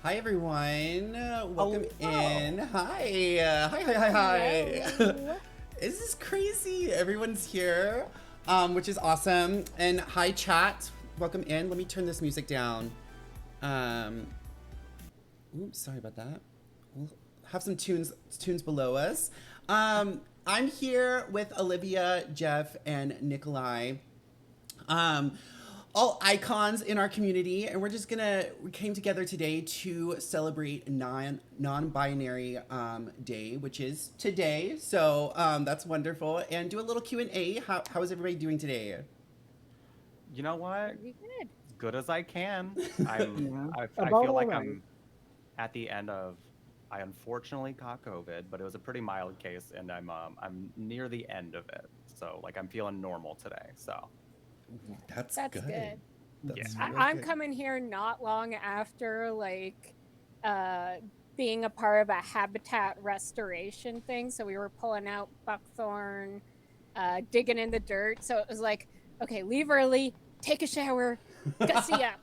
Hi everyone, welcome Hello. in. Hi. Hello. This is crazy. Everyone's here, which is awesome. And hi chat, welcome in. Let me turn this music down. Oops, sorry about that. We'll have some tunes below us. I'm here with Olivia, Jeff, and Nicholai. All icons in our community, and we came together today to celebrate non-binary day, which is today. So that's wonderful, and do a little Q&A. How is everybody doing today? You know what? Pretty good. As good as I can. Yeah, I about feel all like right. I'm at the end of. I unfortunately caught COVID, but it was a pretty mild case, and I'm near the end of it. So like I'm feeling normal today. So That's That's good. good. yeah. That's real I'm good. coming here not long after uh being a part of a habitat restoration thing. So we were pulling out buckthorn, digging in the dirt. So it was like, okay, leave early, take a shower, gussy up.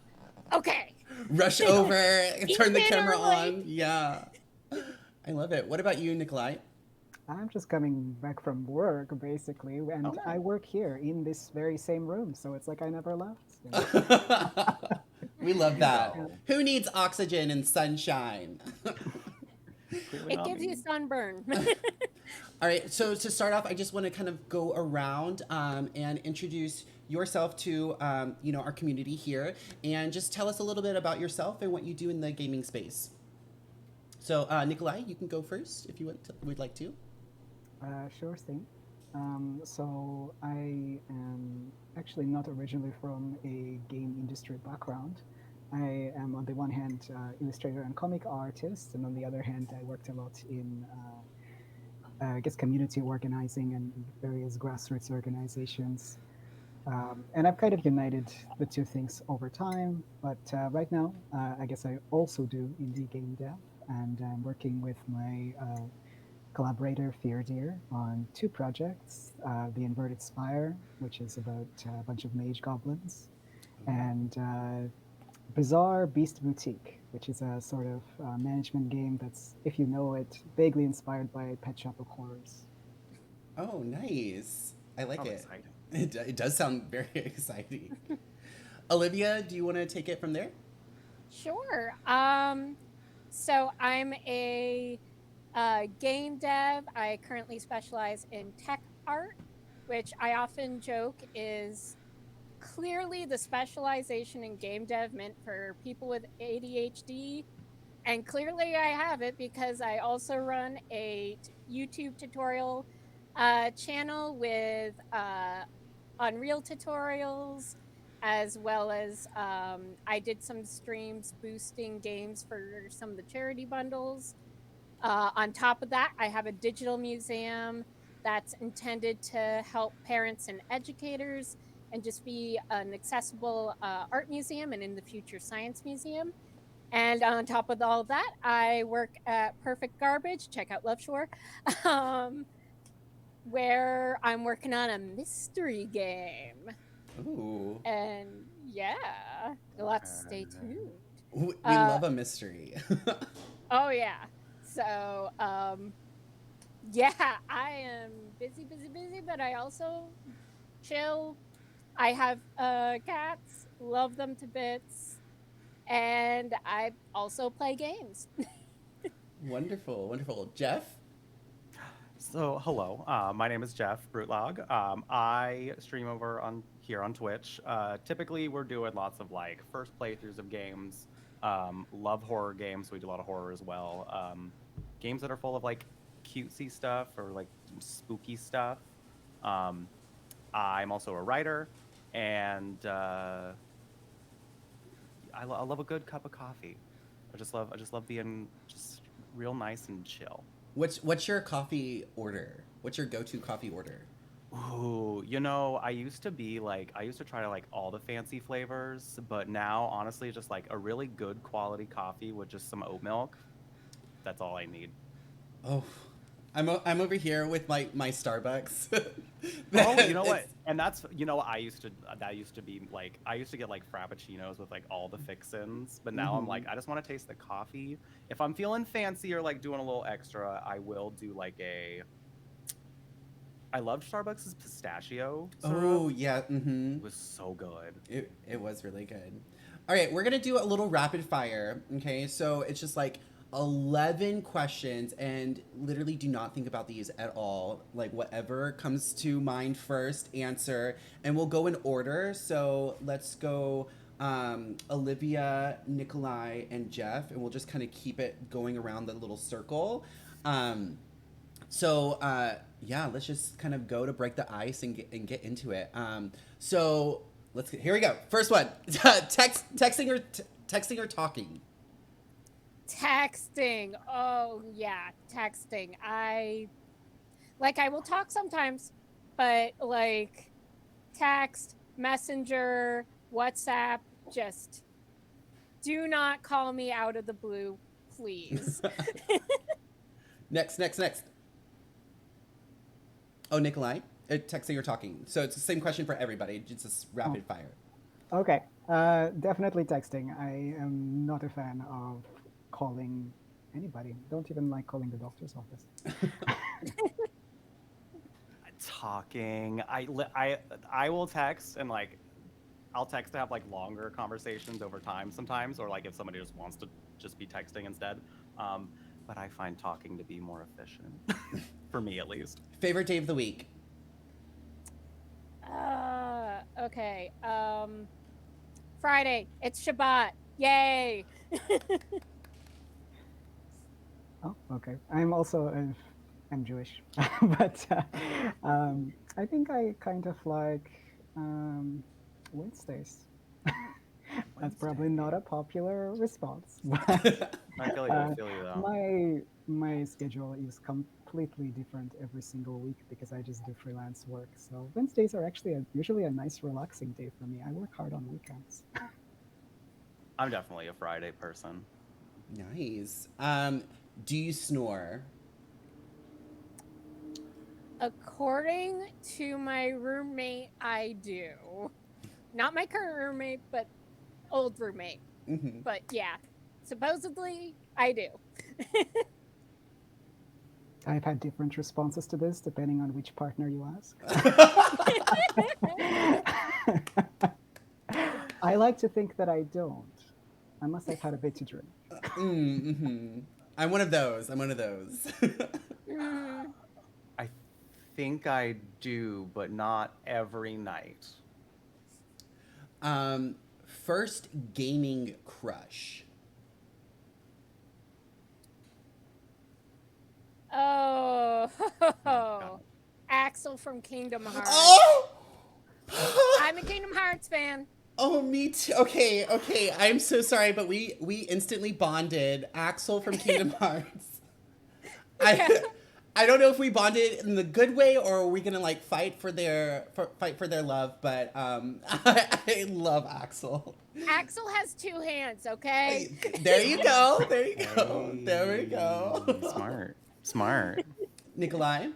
Okay. Rush over, Eat turn the dinner camera late. on. Yeah, I love it. What about you, Nikolai? I'm just coming back from work, basically, and Oh. I work here in this very same room, so it's like I never left. We There love you that. Yeah. go. Who needs oxygen and sunshine? Clearly It not gives you me. sunburn. All right, so to start off, I just want to kind of go around and introduce yourself to our community here, and just tell us a little bit about yourself and what you do in the gaming space. So, Nikolai, you can go first if you would like to. Sure thing. So I am actually not originally from a game industry background. I am, on the one hand, illustrator and comic artist, and on the other hand, I worked a lot in I guess community organizing and various grassroots organizations. And I've kind of united the two things over time. But right now, I guess I also do indie game dev, and I'm working with my collaborator Feardeer on two projects: the Inverted Spire, which is about a bunch of mage goblins, and Bizarre Beast Boutique, which is a sort of management game that's, if you know it, vaguely inspired by Pet Shop of Horrors. Oh, nice. I like Sounds it. exciting. It does sound very exciting. Olivia, do you want to take it from there? Sure. So I'm a game dev. I currently specialize in tech art, which I often joke is clearly the specialization in game dev meant for people with ADHD. And clearly I have it because I also run a YouTube tutorial channel with Unreal tutorials, as well as I did some streams boosting games for some of the charity bundles. On top of that, I have a digital museum that's intended to help parents and educators and just be an accessible art museum and in the future science museum. And on top of all that, I work at Perfect Garbage. Check out Love Shore, um, where I'm working on a mystery game. Ooh, And yeah, you'll have to stay tuned. we Uh, love a mystery. oh yeah. So yeah, I am busy, but I also chill. I have cats, love them to bits, and I also play games. Wonderful, wonderful. Jeff? So hello, my name is Jeff Brutlag. I stream over on here on Twitch. Typically, we're doing lots of like first playthroughs of games. Love horror games, so we do a lot of horror as well. Games that are full of like cutesy stuff or like spooky stuff. Um, I'm also a writer, and I love a good cup of coffee. I just love being just real nice and chill. What's your coffee order? What's your go-to coffee order? Ooh, I used to be like, I used to try to like all the fancy flavors, but now honestly, just like a really good quality coffee with just some oat milk. That's all I need. Oh, I'm over here with my Starbucks. Oh, you know what? And that's that used to be like I used to get like frappuccinos with like all the fixins, but now I'm like I just want to taste the coffee. If I'm feeling fancy or like doing a little extra, I will do like I loved Starbucks' pistachio syrup. Oh yeah, mm-hmm. It was so good. It was really good. All right, we're gonna do a little rapid fire. Okay, so it's just like 11 questions, and literally do not think about these at all. Like whatever comes to mind first, answer, and we'll go in order. So let's go. Olivia, Nicholai, and Jeff, and we'll just kind of keep it going around the little circle. Yeah, let's just kind of go to break the ice and get into it. Here we go. First one: texting or talking. Texting. Oh yeah, texting. I will talk sometimes, but like text, messenger, WhatsApp, just do not call me out of the blue, please. Next. Oh, Nikolai, texting or talking. So it's the same question for everybody. It's just rapid fire. Okay, definitely texting. I am not a fan of calling anybody. Don't even like calling the doctor's office. Talking. I will text and like I'll text to have like longer conversations over time sometimes, or like if somebody just wants to just be texting instead. But I find talking to be more efficient, for me at least. Favorite day of the week? Okay. Friday. It's Shabbat. Yay! Oh, okay. I'm Jewish, but I think I kind of like Wednesdays. That's probably not a popular response. But, I feel you though. my schedule is completely different every single week because I just do freelance work. So Wednesdays are actually usually a nice relaxing day for me. I work hard on weekends. I'm definitely a Friday person. Nice. Do you snore? According to my roommate, I do. Not my current roommate, but old roommate. Mm-hmm. But yeah, supposedly I do. I've had different responses to this depending on which partner you ask. I like to think that I don't, unless I've had a bit to drink. Mm-hmm. I'm one of those. I think I do, but not every night. First gaming crush. Oh, Axel from Kingdom Hearts. Oh! I'm a Kingdom Hearts fan. Oh, me too. Okay. I'm so sorry, but we instantly bonded. Axel from Kingdom Hearts. I don't know if we bonded in the good way or are we gonna like fight for their love, but I love Axel. Axel has two hands, okay? There you go. Hey, There we go. Smart. Nikolai?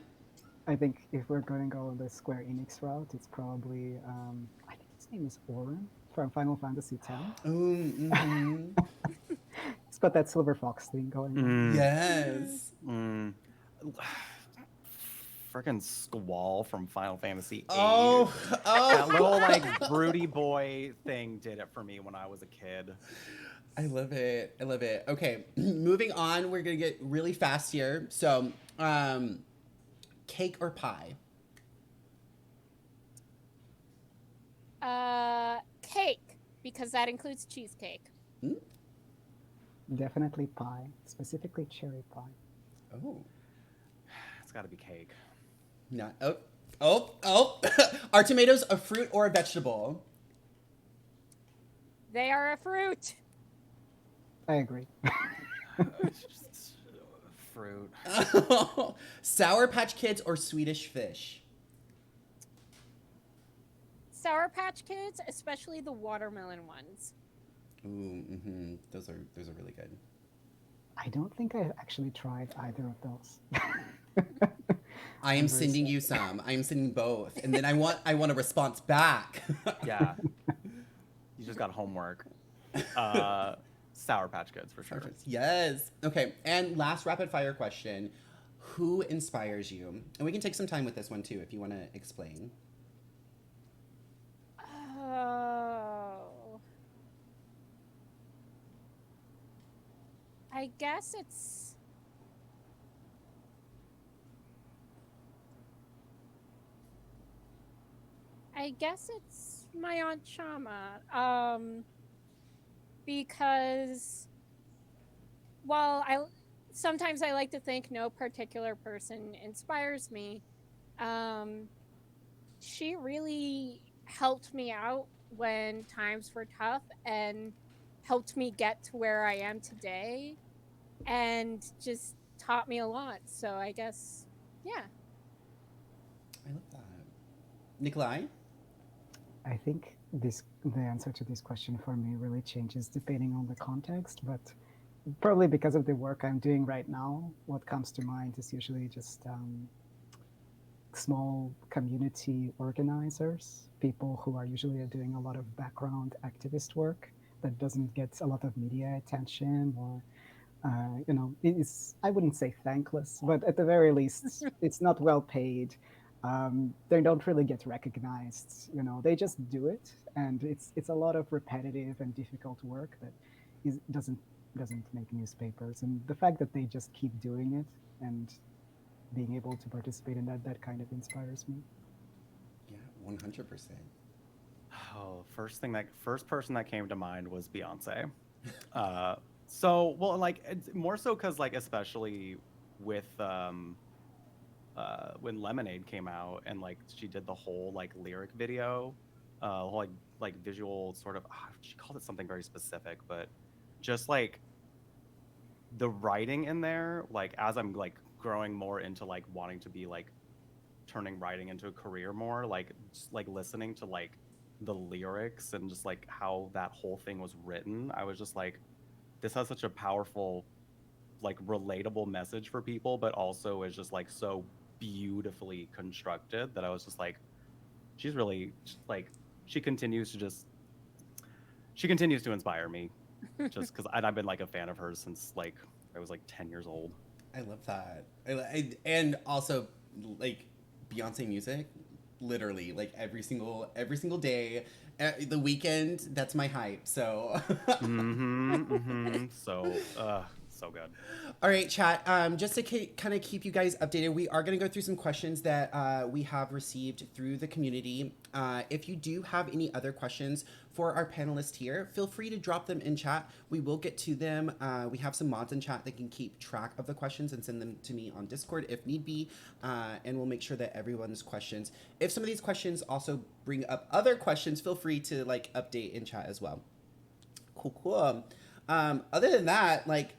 I think if we're going to go on the Square Enix route, it's probably, I think his name is Orin from Final Fantasy X. Mm-hmm. It's got that Silver Fox thing going on. Yes. Freaking Squall from Final Fantasy VIII. Oh. That little like broody boy thing did it for me when I was a kid. I love it. Okay, moving on. We're gonna get really fast here. So, cake or pie? Cake, because that includes cheesecake. Definitely pie, specifically cherry pie. Oh, It's got to be cake. not. Oh. Are tomatoes a fruit or a vegetable? They are a fruit. I agree. It's just fruit. Sour Patch Kids or Swedish Fish? Sour Patch Kids, especially the watermelon ones. Ooh, mm-hmm. Those are really good. I don't think I've actually tried either of those. I am I'm very sending sorry. you some. I am sending both, and then I want a response back. Yeah, you just got homework. Sour Patch Kids for sure. Yes. Okay. And last rapid fire question: who inspires you? And we can take some time with this one too, if you want to explain. Oh. I guess it's my Aunt Shama. Because while sometimes I like to think no particular person inspires me, um, she really helped me out when times were tough and helped me get to where I am today and just taught me a lot. So I guess, yeah. I love that. Nicholai? I think the answer to this question for me really changes depending on the context, but probably because of the work I'm doing right now, what comes to mind is usually just small community organizers, people who are usually doing a lot of background activist work that doesn't get a lot of media attention or it's, I wouldn't say thankless, but at the very least, it's not well paid. They don't really get recognized. They just do it, and it's a lot of repetitive and difficult work that doesn't make newspapers. And the fact that they just keep doing it and being able to participate in that kind of inspires me. Yeah, 100%. Oh, first person that came to mind was Beyonce. So, well, like it's more so because like especially with when Lemonade came out and like she did the whole like lyric video, whole, like visual sort of she called it something very specific, but just like the writing in there, like as I'm like growing more into like wanting to be like turning writing into a career more, like just like listening to like the lyrics and just like how that whole thing was written, I was just like, this has such a powerful, like relatable message for people, but also is just like so beautifully constructed that I was just like, she's really like, she continues to inspire me just because I've been like a fan of hers since like I was like 10 years old. I love that. And also, like, Beyonce music, literally, like every single day, the weekend. That's my hype. So. So good. All right, chat. Just to kind of keep you guys updated, we are going to go through some questions that we have received through the community. If you do have any other questions for our panelists here, feel free to drop them in chat. We will get to them. We have some mods in chat that can keep track of the questions and send them to me on Discord if need be. And we'll make sure that everyone's questions, if some of these questions also bring up other questions, feel free to like update in chat as well. Cool. Other than that, like,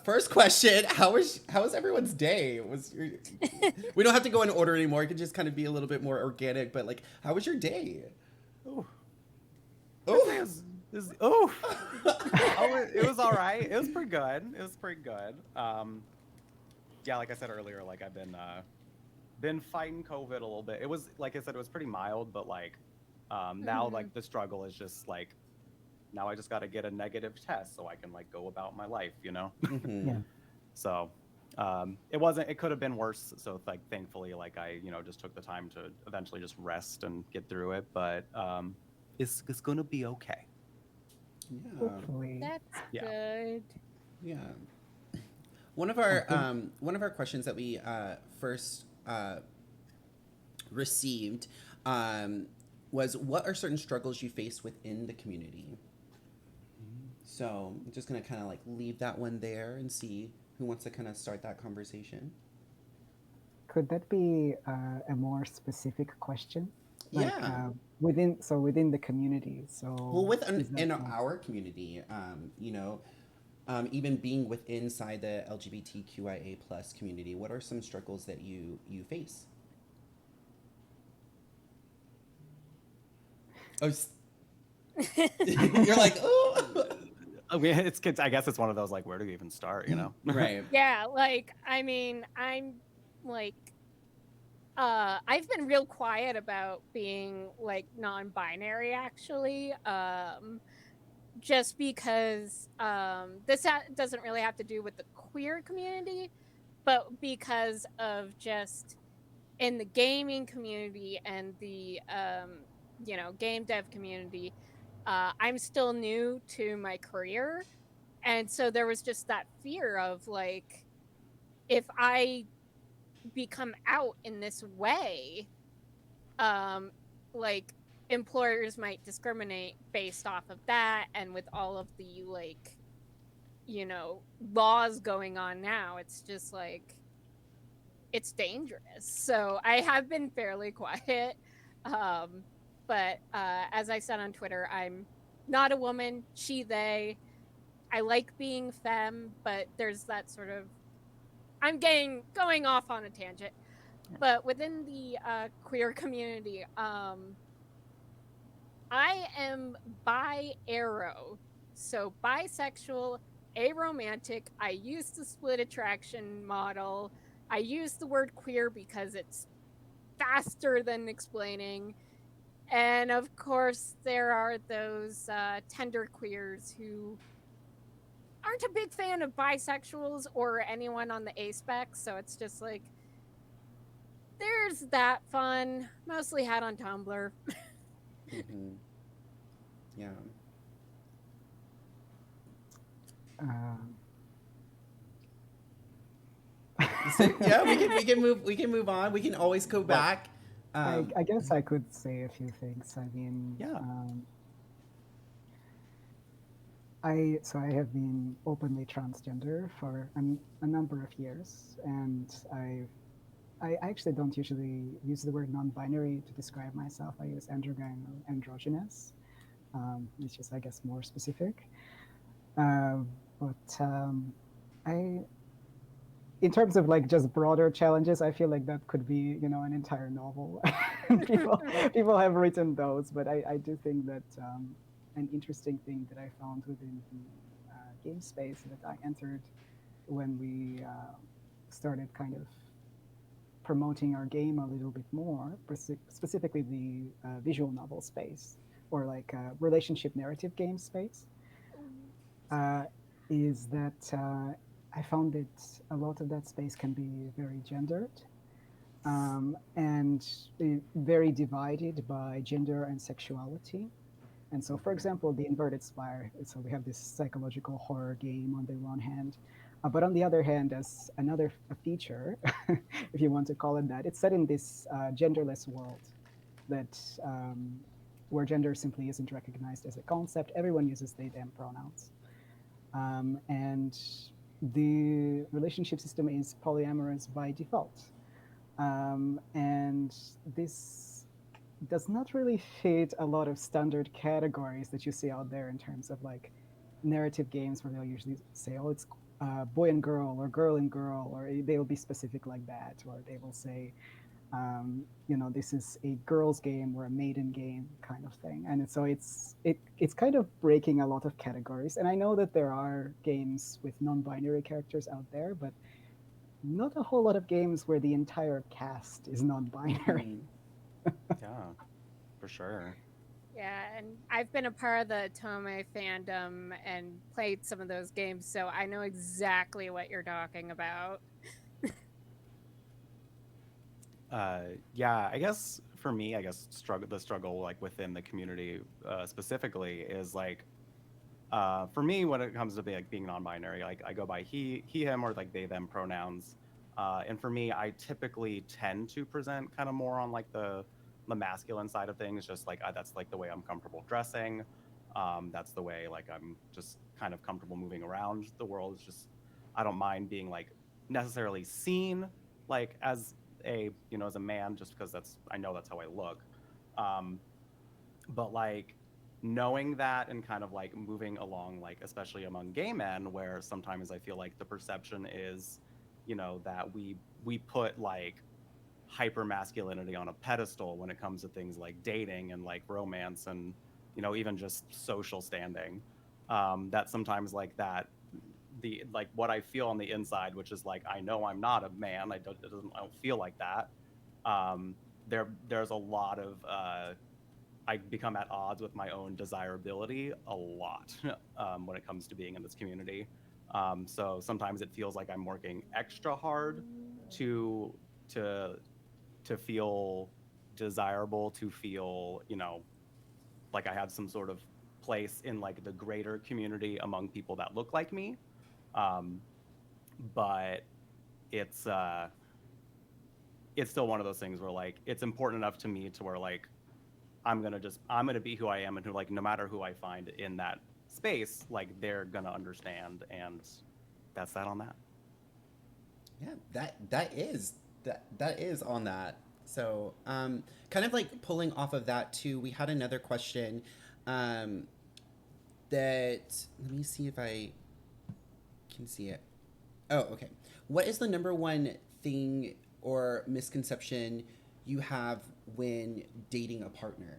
first question: how was everyone's day? We don't have to go in order anymore. It can just kind of be a little bit more organic. But like, how was your day? Oh, Oh, it was all right. It was pretty good. Yeah, like I said earlier, like I've been fighting COVID a little bit. It was, like I said, it was pretty mild, but like now like the struggle is just like, now I just got to get a negative test so I can like go about my life, you know? Yeah. So it could have been worse. So like, thankfully, like I, just took the time to eventually just rest and get through it. But it's going to be okay. yeah, Hopefully. That's Yeah. good. yeah. One of our questions that we first received was, what are certain struggles you face within the community? So I'm just gonna kind of like leave that one there and see who wants to kind of start that conversation. Could that be a more specific question? Like, Yeah. within the community. So Well, is that in like- our community, even being within inside the LGBTQIA plus community, what are some struggles that you face? Oh, you're like, oh. I mean, it's kids. I guess it's one of those like, where do you even start? You know? Right. Yeah, like I mean, I'm like I've been real quiet about being like non-binary actually. Just because doesn't really have to do with the queer community, but because of just in the gaming community and the game dev community, I'm still new to my career, and so there was just that fear of like, if I become out in this way, um like employers might discriminate based off of that, and with all of the like laws going on now, it's just like it's dangerous. So I have been fairly quiet. But as I said on Twitter, I'm not a woman, she, they. I like being femme, but there's that sort of, I'm going off on a tangent. But within the queer community, I am bi-aro, so bisexual, aromantic. I use the split attraction model. I use the word queer because it's faster than explaining. And of course, there are those tender queers who aren't a big fan of bisexuals or anyone on the A spec. So it's just like, there's that fun, mostly had on Tumblr. Mm-hmm. Yeah. Um, So, yeah, we can move on. We can always go back. I guess I could say a few things. I mean, Yeah. I have been openly transgender for a number of years, and I actually don't usually use the word non-binary to describe myself. I use androgyne or androgynous, which is, I guess, more specific. But in terms of like just broader challenges, I feel like that could be, an entire novel. people have written those, but I do think that an interesting thing that I found within the game space that I entered when we started kind of promoting our game a little bit more, specifically the visual novel space or like relationship narrative game space, is that I found that a lot of that space can be very gendered and very divided by gender and sexuality. And so, for example, the Inverted Spire, so we have this psychological horror game on the one hand, but on the other hand, as another feature, if you want to call it that, it's set in this genderless world that where gender simply isn't recognized as a concept. Everyone uses they, them pronouns. And the relationship system is polyamorous by default. And this does not really fit a lot of standard categories that you see out there in terms of like narrative games where they'll usually say, oh, it's boy and girl or girl and girl, or they'll be specific like that, or they will say, this is a girls game or a maiden game kind of thing. And so it's kind of breaking a lot of categories. And I know that there are games with non-binary characters out there, but not a whole lot of games where the entire cast is non-binary. Yeah, for sure. Yeah, and I've been a part of the Tome fandom and played some of those games, so I know exactly what you're talking about. Yeah, I guess for me, the struggle like within the community specifically is like, for me, when it comes to being non-binary, like I go by he, him, or like they, them pronouns. And for me, I typically tend to present kind of more on like the masculine side of things, just like that's like the way I'm comfortable dressing. That's the way like I'm just kind of comfortable moving around the world. It's just, I don't mind being like necessarily seen like as as a man, just because I know that's how I look. But like knowing that and kind of like moving along, like especially among gay men, where sometimes I feel like the perception is, that we put like hyper masculinity on a pedestal when it comes to things like dating and like romance and even just social standing. that sometimes like that the like what I feel on the inside, which is like I know I'm not a man. I don't feel like that. There's a lot of I become at odds with my own desirability a lot when it comes to being in this community. So sometimes it feels like I'm working extra hard to to to feel desirable, to feel, you know, like I have some sort of place in like the greater community among people that look like me. Um, but it's uh it's still one of those things where like it's important enough to me to where like I'm gonna be who I am, and who like no matter who I find in that space, like they're gonna understand, and that's that on that. Yeah, that is on that. So, kind of like pulling off of that too, we had another question. Um, that let me see if I can see it. Oh, okay. What is the number one thing or misconception you have when dating a partner,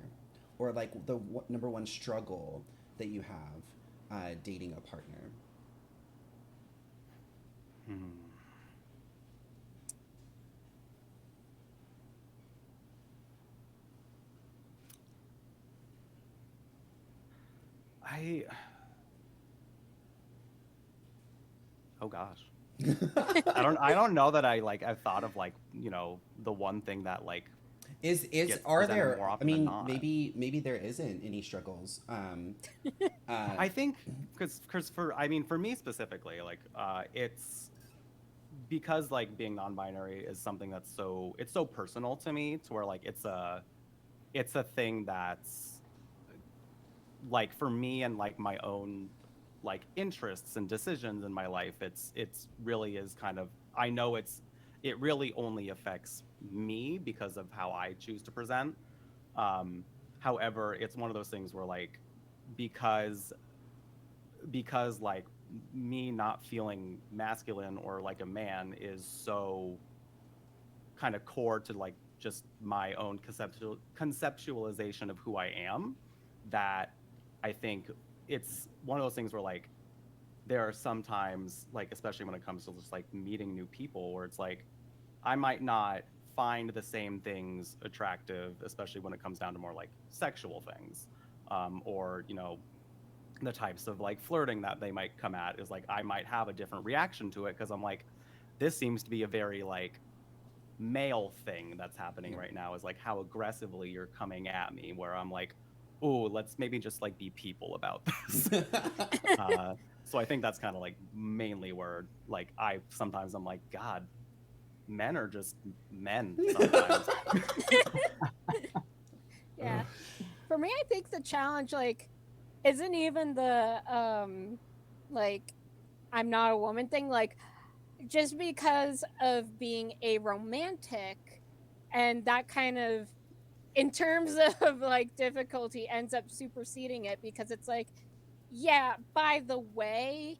or like the number one struggle that you have dating a partner? Hmm. I oh gosh. I don't know that I've thought of like, you know, the one thing that like Is gets are presented there? more I often than mean, not. maybe there isn't any struggles. I think because for I mean for me specifically, like it's because like being non-binary is something that's it's so personal to me, to where like it's a thing that's like for me and like my own like interests and decisions in my life, it's really is kind of, I know it really only affects me because of how I choose to present. um However, it's one of those things where like because like me not feeling masculine or like a man is so kind of core to like just my own conceptualization of who I am, that I think it's one of those things where like there are sometimes like, especially when it comes to just like meeting new people, where it's like I might not find the same things attractive, especially when it comes down to more like sexual things, or you know, the types of like flirting that they might come at is like I might have a different reaction to it, because I'm like, this seems to be a very like male thing that's happening Yeah. right now, is like how aggressively you're coming at me, where I'm like, oh, let's maybe just like be people about this. So I think that's kind of like mainly where like I'm like, God, men are just men sometimes. Yeah. For me, I think the challenge like isn't even the like I'm not a woman thing. Like just because of being a romantic, and that kind of in terms of like difficulty ends up superseding it, because it's like, yeah, by the way,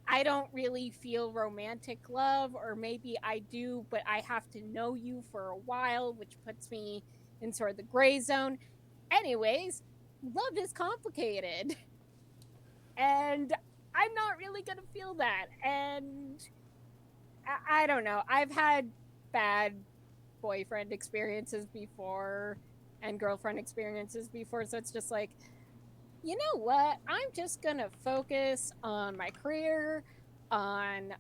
I don't really feel romantic love, or maybe I do, but I have to know you for a while, which puts me in sort of the gray zone. Anyways, love is complicated, and I'm not really going to feel that. And I don't know. I've had bad boyfriend experiences before and girlfriend experiences before. So it's just like, you know what? I'm just going to focus on my career, on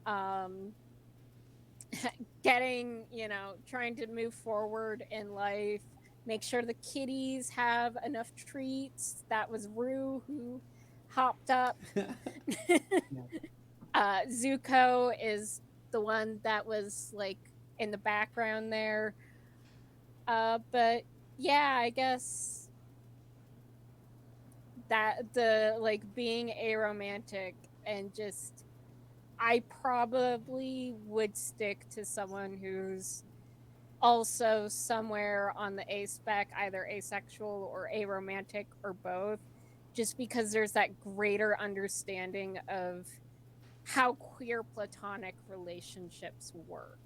getting, trying to move forward in life, make sure the kitties have enough treats. That was Rue who hopped up. Yeah. Zuko is the one that was like in the background there. But yeah, I guess that the like being aromantic, and just I probably would stick to someone who's also somewhere on the A spec, either asexual or aromantic or both, just because there's that greater understanding of how queer platonic relationships work.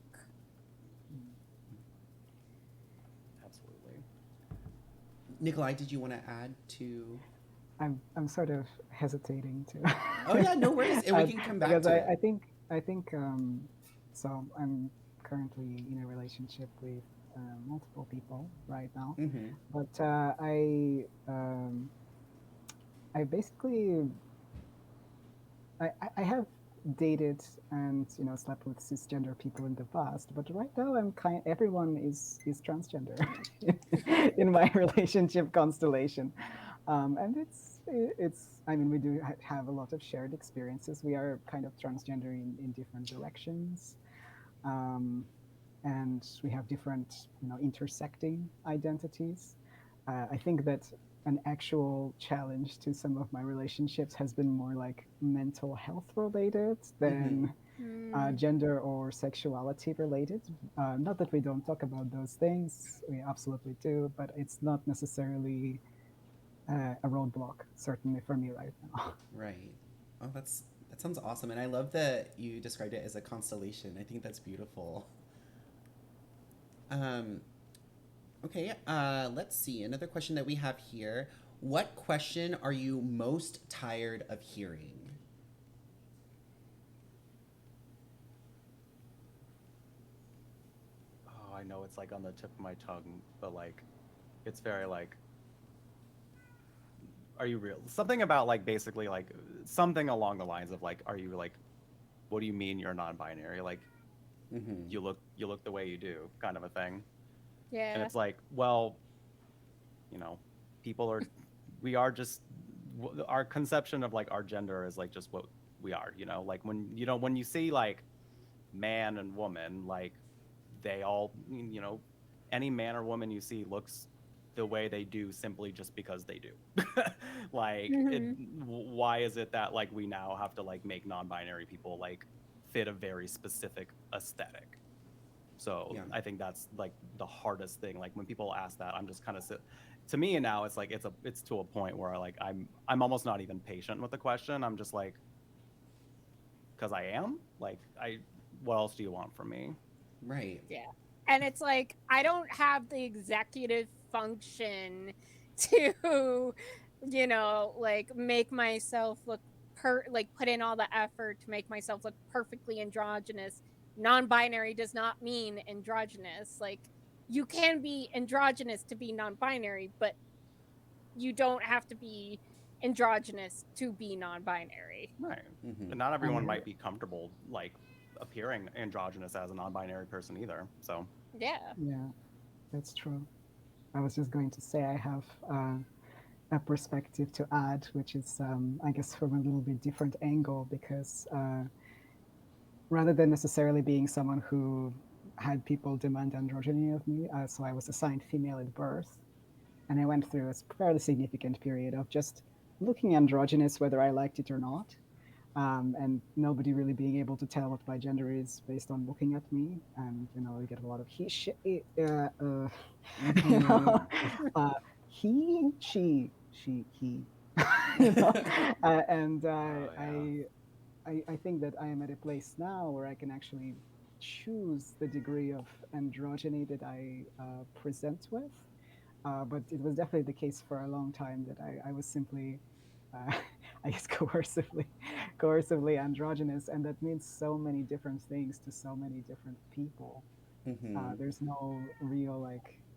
Absolutely. Nicholai, did you want to add to? I'm sort of hesitating to. Oh yeah, no worries, and we can come back Because to I it. think so I'm currently in a relationship with multiple people right now, Mm-hmm. but I basically I have dated and slept with cisgender people in the past, but right now everyone is transgender in my relationship constellation, and it's I mean we do have a lot of shared experiences. We are kind of transgender in different directions, um, and we have different intersecting identities. I think that an actual challenge to some of my relationships has been more like mental health related Mm-hmm. than Mm, gender or sexuality related. Not that we don't talk about those things, we absolutely do, but it's not necessarily a roadblock, certainly for me right now. Right. Oh, that sounds awesome, and I love that you described it as a constellation. I think that's beautiful. Um, okay. Let's see. Another question that we have here. What question are you most tired of hearing? Oh, I know it's like on the tip of my tongue, but like, it's very like, are you real? Something about like basically like something along the lines of like, are you like, what do you mean you're non-binary? Like, Mm-hmm. you look the way you do, kind of a thing. And yeah. it's like, well, you know, people are, we are just, our conception of like our gender is like just what we are, like when you see like man and woman, like they all, any man or woman you see looks the way they do simply just because they do. Like Hmm. why is it that like we now have to like make non-binary people like fit a very specific aesthetic? So Yeah. I think that's like the hardest thing. Like when people ask that, I'm just kind of to me now it's like it's to a point where like I'm almost not even patient with the question. I'm just like, because I am like what else do you want from me? Right. Yeah. And it's like, I don't have the executive function to, like make myself look like put in all the effort to make myself look perfectly androgynous. Non-binary does not mean androgynous. Like, you can be androgynous to be non-binary, but you don't have to be androgynous to be non-binary. Right. Mm-hmm. And not everyone I might be comfortable like appearing androgynous as a non-binary person either. So Yeah. Yeah, that's true. I was just going to say I have a perspective to add, which is, I guess, from a little bit different angle, because rather than necessarily being someone who had people demand androgyny of me, so I was assigned female at birth, and I went through a fairly significant period of just looking androgynous whether I liked it or not. And nobody really being able to tell what my gender is based on looking at me, and you get a lot of you Mm-hmm. know, he, she, he, you know, and oh yeah. I think that I am at a place now where I can actually choose the degree of androgyny that I present with. But it was definitely the case for a long time that I was simply, uh, I guess, coercively androgynous, and that means so many different things to so many different people. Mm-hmm. There's no real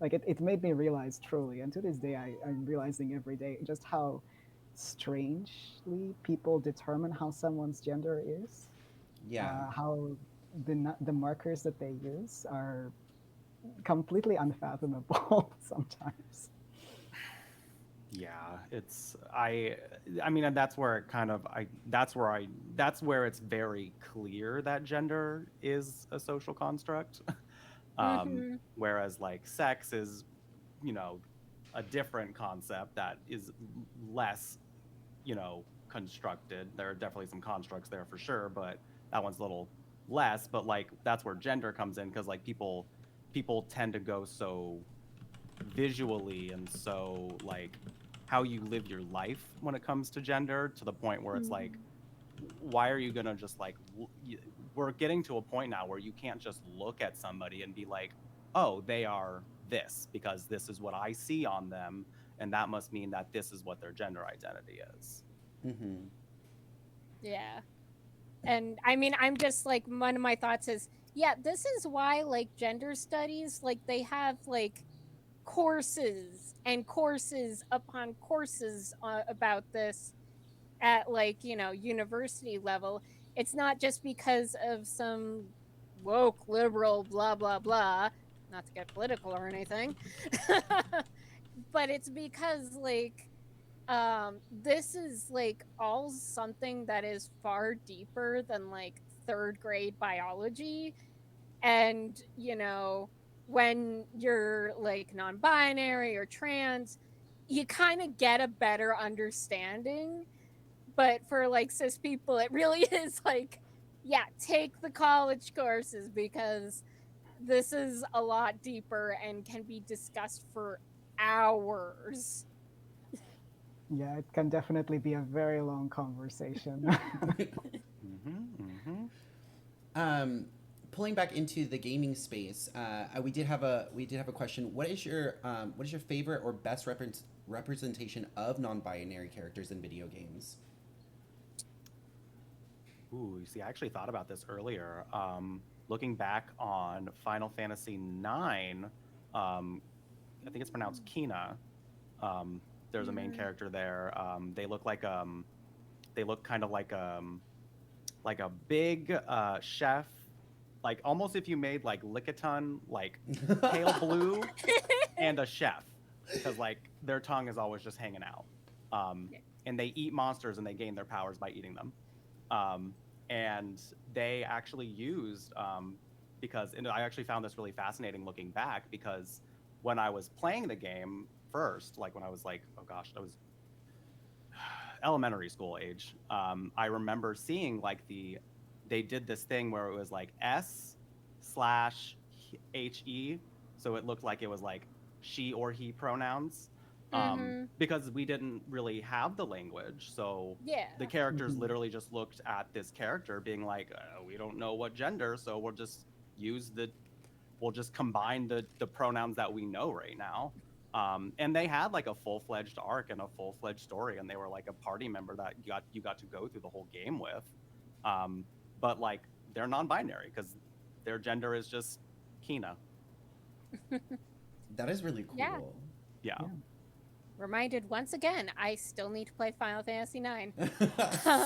it made me realize truly, and to this day I'm realizing every day just how strangely people determine how someone's gender is. Yeah. How the markers that they use are completely unfathomable sometimes. Yeah, it's I mean, and that's where it kind of that's where it's very clear that gender is a social construct. Hmm. Whereas like sex is, you know, a different concept that is less, constructed. There are definitely some constructs there for sure, but that one's a little less. But like that's where gender comes in because like people tend to go so visually and so like how you live your life when it comes to gender to the point where it's like why are you gonna just like we're getting to a point now where you can't just look at somebody and be like, oh, they are this because this is what I see on them, and that must mean that this is what their gender identity is. Mm-hmm. Yeah. And I mean, I'm just like, one of my thoughts is, yeah, this is why like gender studies, like they have like courses and courses upon courses about this at like, you know, university level. It's not just because of some woke liberal blah blah blah, not to get political or anything. But it's because like this is like all something that is far deeper than like third grade biology. And you know, when you're like non-binary or trans, you kind of get a better understanding. But for like cis people, it really is like, yeah, take the college courses, because this is a lot deeper and can be discussed for hours. Yeah, it can definitely be a very long conversation. Pulling back into the gaming space, we did have a question. What is your favorite or best representation of non-binary characters in video games? Ooh, you see, I actually thought about this earlier. Looking back on Final Fantasy IX, I think it's pronounced Kina. There's a main character there. They look kind of like a big chef, like almost if you made like Lickitung, like pale blue, and a chef, because like their tongue is always just hanging out. And they eat monsters and they gain their powers by eating them. And they actually used, because, and I actually found this really fascinating looking back, because when I was playing the game first, like when I was like, oh gosh, I was elementary school age, I remember seeing like they did this thing where it was like S/HE, so it looked like it was like she or he pronouns. Because we didn't really have the language, so Yeah. the characters literally just looked at this character being like, we don't know what gender, so we'll just combine the pronouns that we know right now. And they had like a full-fledged arc and a full-fledged story, and they were like a party member that you got to go through the whole game with. But like they're non-binary because their gender is just Kina. That is really cool. Yeah. Yeah. Reminded once again, I still need to play Final Fantasy IX.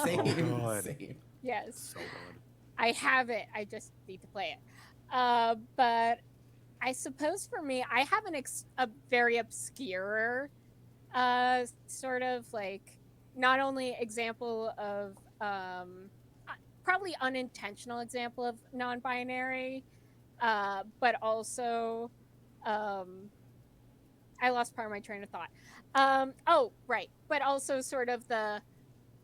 Same, good. same. Yes. So good. I have it. I just need to play it. But I suppose for me, I have a very obscure sort of like, not only example of probably unintentional example of non-binary, but also I lost part of my train of thought. Oh, right. But also sort of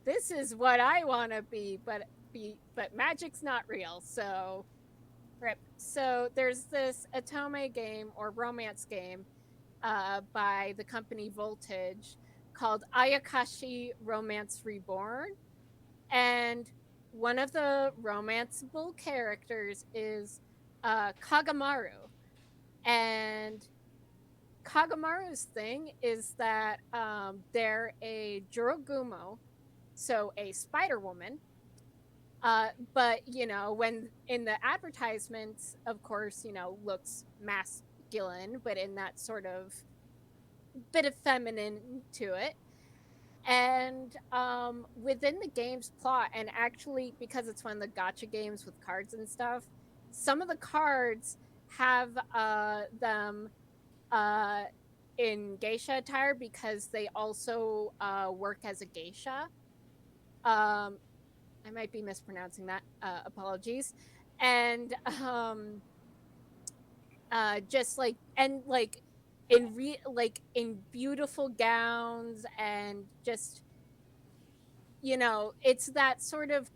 this is what I want to be, but magic's not real. So, rip. So there's this otome game or romance game by the company Voltage called Ayakashi Romance Reborn. And one of the romanceable characters is Kagamaru. And Kagamaru's thing is that they're a Jurogumo, so a spider woman. But, you know, when in the advertisements, of course, you know, looks masculine, but in that sort of bit of feminine to it. And within the game's plot, and actually because it's one of the gacha games with cards and stuff, some of the cards have them in geisha attire because they also work as a geisha. I might be mispronouncing that. Apologies. And just like, and like in beautiful gowns, and just, you know, it's that sort of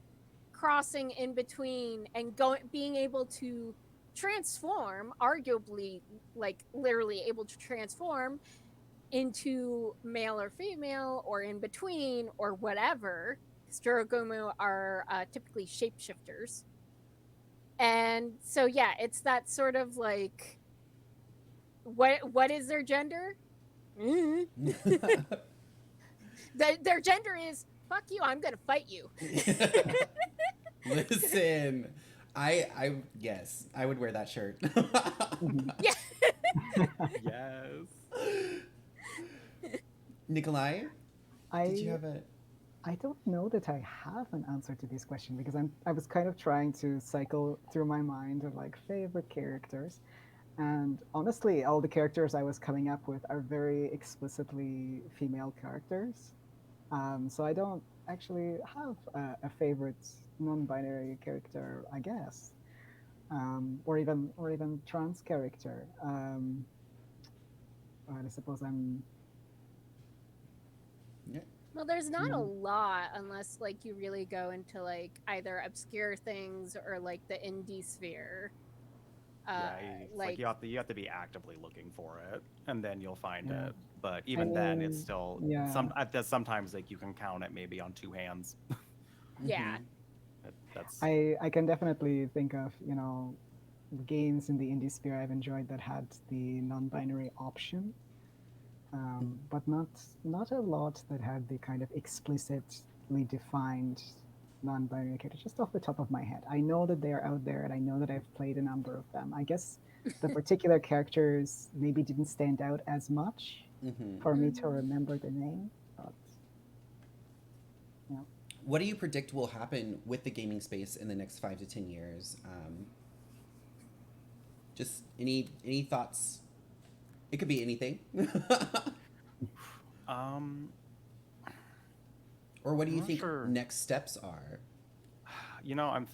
crossing in between and being able to transform, arguably, like literally able to transform into male or female or in between or whatever. Jurogumo are typically shapeshifters. And so, yeah, it's that sort of like, what is their gender? Their gender is fuck you. I'm gonna fight you. Listen, yes, I would wear that shirt. Mhm. Yeah. Yes. Nikolai, did you I have a? I don't know that I have an answer to this question because I was kind of trying to cycle through my mind of like favorite characters. And honestly, all the characters I was coming up with are very explicitly female characters. So I don't actually have a favorite non-binary character, I guess, or even trans character. I suppose I'm. Yeah. Well, there's not a Mm, lot unless like you really go into like either obscure things or like the indie sphere. Uh, Yeah, it's like like you have to be actively looking for it, and then you'll find yeah, it. But I even then, it's mean, still yeah. sometimes like you can count it maybe on two hands. yeah. Mm-hmm. That's I can definitely think of games in the indie sphere I've enjoyed that had the non-binary option, but not a lot that had the kind of explicitly defined non-binary character. Just off the top of my head, I know that they are out there, and I know that I've played a number of them. I guess the particular characters maybe didn't stand out as much Mm-hmm. for me to Mhm. remember the name, but yeah. What do you predict will happen with the gaming space in the next 5 to 10 years? Just any thoughts? It could be anything. um Or what do I'm you not think sure. next steps are?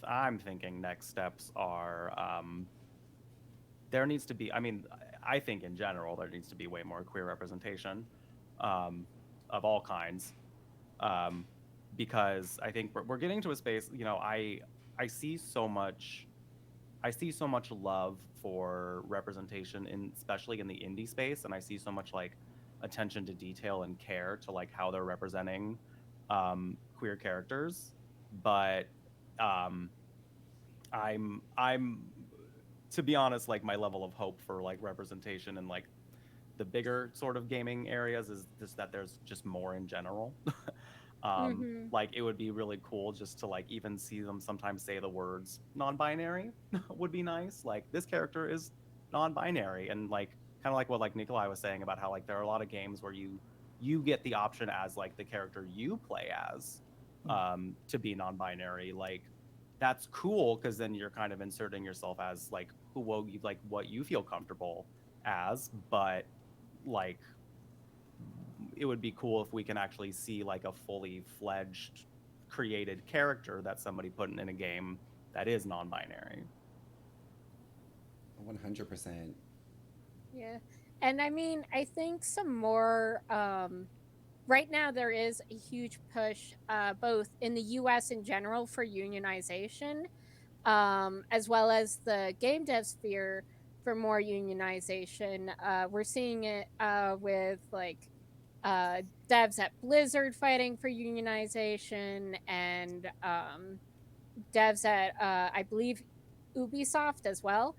I'm thinking next steps are there needs to be. I mean, I think in general there needs to be way more queer representation um, of all kinds. Um, because I think we're getting to a space. I see so much. I see so much love for representation in especially in the indie space, and I see so much like attention to detail and care to like how they're representing queer characters. But um, I'm to be honest, like my level of hope for like representation and like the bigger sort of gaming areas is just that there's just more in general. Mhm. Like it would be really cool just to like even see them sometimes say the words non-binary would be nice. Like this character is non-binary, and like kind of like what like Nikolai was saying about how like there are a lot of games where you get the option as like the character you play as to be non-binary. Like that's cool because then you're kind of inserting yourself as like like what you feel comfortable as, but like it would be cool if we can actually see like a fully fledged created character that somebody put in a game that is non-binary. 100%. Yeah. And I mean, I think some more right now there is a huge push both in the US in general for unionization, as well as the game dev sphere for more unionization. We're seeing it with like devs at Blizzard fighting for unionization, and devs at I believe Ubisoft as well.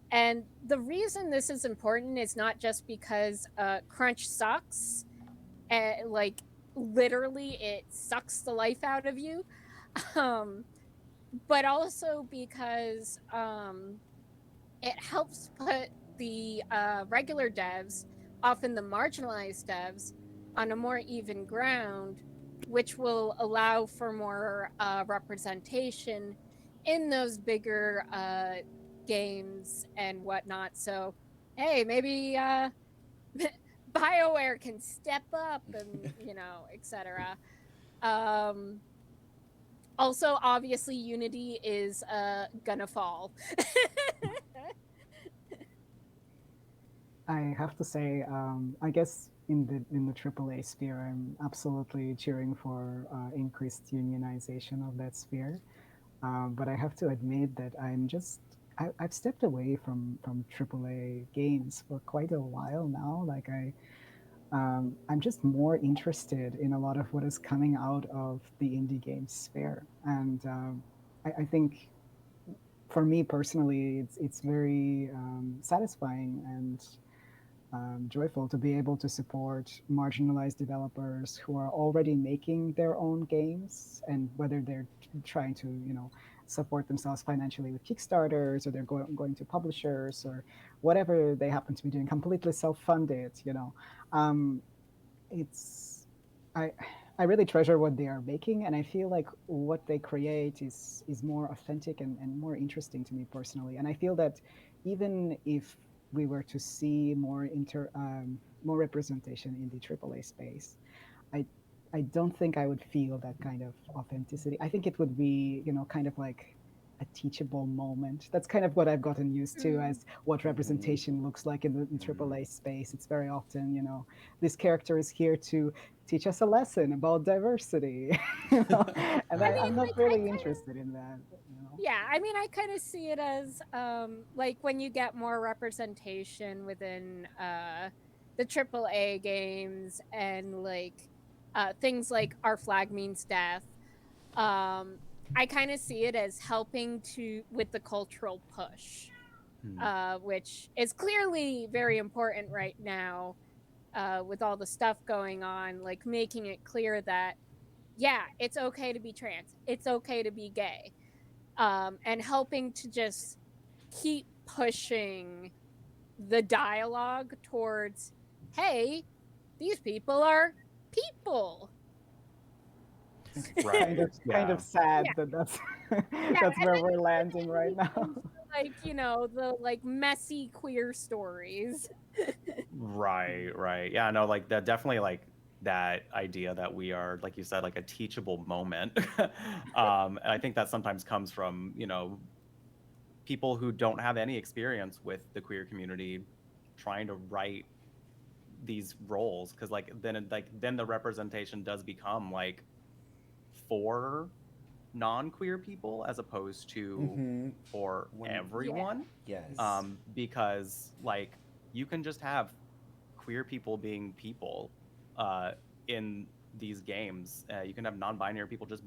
And the reason this is important is not just because crunch sucks, like literally it sucks the life out of you, um, but also because it helps put the regular devs, often the marginalized devs, on a more even ground, which will allow for more representation in those bigger games and whatnot. So, hey, maybe BioWare can step up and, etc. Um, Also, obviously, Unity is gonna fall. I have to say, I guess in the AAA sphere, I'm absolutely cheering for increased unionization of that sphere. But I have to admit that I've stepped away from AAA games for quite a while now. Like I'm just more interested in a lot of what is coming out of the indie game sphere, and I think for me personally, it's very satisfying and joyful to be able to support marginalized developers who are already making their own games, and whether they're trying to, support themselves financially with Kickstarters, or they're going to publishers, or whatever they happen to be doing, completely self-funded. Um, it's I I really treasure what they are making, and I feel like what they create is more authentic and more interesting to me personally. And I feel that even if we were to see more representation in the AAA space, I I don't think I would feel that kind of authenticity. I think it would be, kind of like a teachable moment. That's kind of what I've gotten used to as what representation looks like in the AAA space. It's very often, this character is here to teach us a lesson about diversity. And I mean, I'm not like, really interested in that. yeah, I mean, I kind of see it as like when you get more representation within the AAA games, and like things like Our Flag Means Death. I kind of see it as helping to with the cultural push, which is clearly very important right now with all the stuff going on, like making it clear that yeah, it's okay to be trans, it's okay to be gay, and helping to just keep pushing the dialogue towards, hey, these people are people. It's Right. kind Yeah. of sad Yeah, that that's yeah, that's and where then we're you landing get right now. into, like, the like messy queer stories. Right, right. Yeah, no, like that definitely like that idea that we are, like you said, like a teachable moment. And I think that sometimes comes from, people who don't have any experience with the queer community trying to write these roles, because then the representation does become like for non-queer people as opposed to Mm-hmm. for When Yeah. everyone. yes. Because like you can just have queer people being people uh, in these games. You can have non-binary people just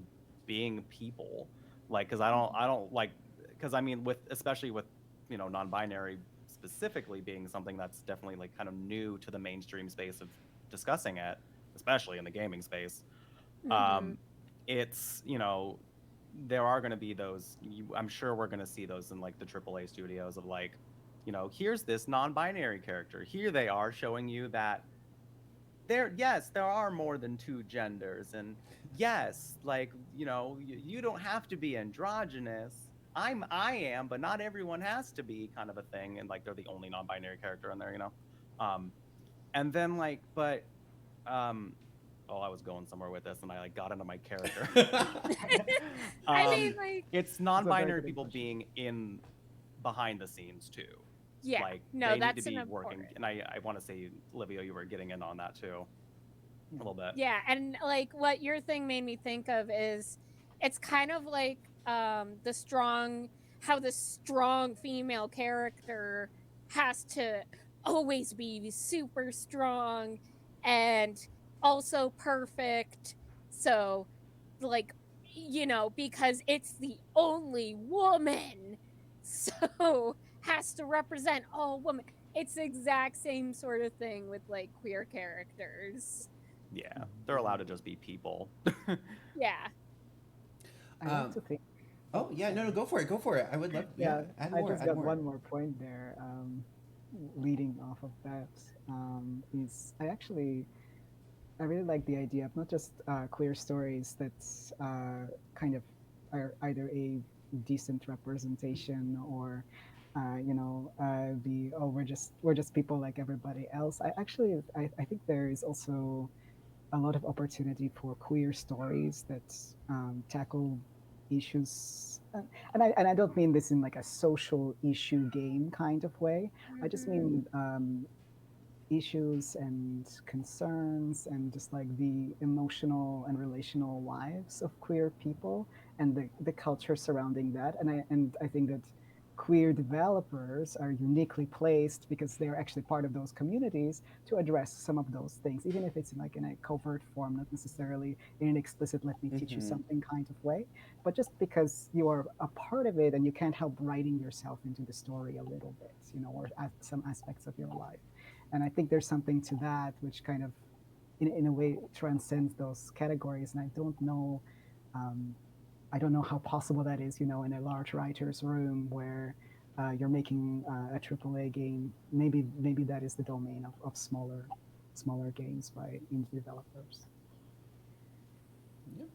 being people. Like, because I don't like, because I mean, with especially with non-binary specifically being something that's definitely like kind of new to the mainstream space of discussing it, especially in the gaming space. Mm-hmm. Um, it's there are going to be those. I'm sure we're going to see those in like the AAA studios of like, here's this non-binary character. Here they are showing you that yes, there are more than two genders, and yes, like you don't have to be androgynous. I am, but not everyone has to be, kind of a thing. And like they're the only non-binary character in there. Um, and then like, but um, oh, I was going somewhere with this, and I like got into my character. I mean, um, like, it's It's a very non-binary good people impression. being in behind the scenes too. yeah, Like no, they need to that's an be working, important. and I want to say, Olivia, you were getting in on that too a little bit. Yeah, and like what your thing made me think of is it's kind of like the strong how the strong female character has to always be super strong and also perfect. So like because it's the only woman. So has to represent all women. It's the exact same sort of thing with like queer characters. Yeah, they're allowed to just be people. Yeah. I like um, to think. Oh, oh yeah, sorry. no, go for it. Go for it. I would love. Yeah, Yeah, add I more. just Add got more. one more point there. Leading off of that, is I really like the idea of not just queer stories that kind of are either a decent representation, or the, oh, we're just people like everybody else. I think there is also a lot of opportunity for queer stories that tackle issues, and I don't mean this in like a social issue game kind of way. I just Mhm. mean issues and concerns, and just like the emotional and relational lives of queer people, and the culture surrounding that. And I think that queer developers are uniquely placed because they're actually part of those communities to address some of those things, even if it's like in a covert form, not necessarily in an explicit "let me teach you something" kind of way, but just because you are a part of it and you can't help writing yourself into the story a little bit, or some aspects of your life. And I think there's something to that which kind of, in a way, transcends those categories. And um, I don't know how possible that is, in a large writer's room where you're making a AAA game. Maybe that is the domain of smaller games by indie developers. Yeah.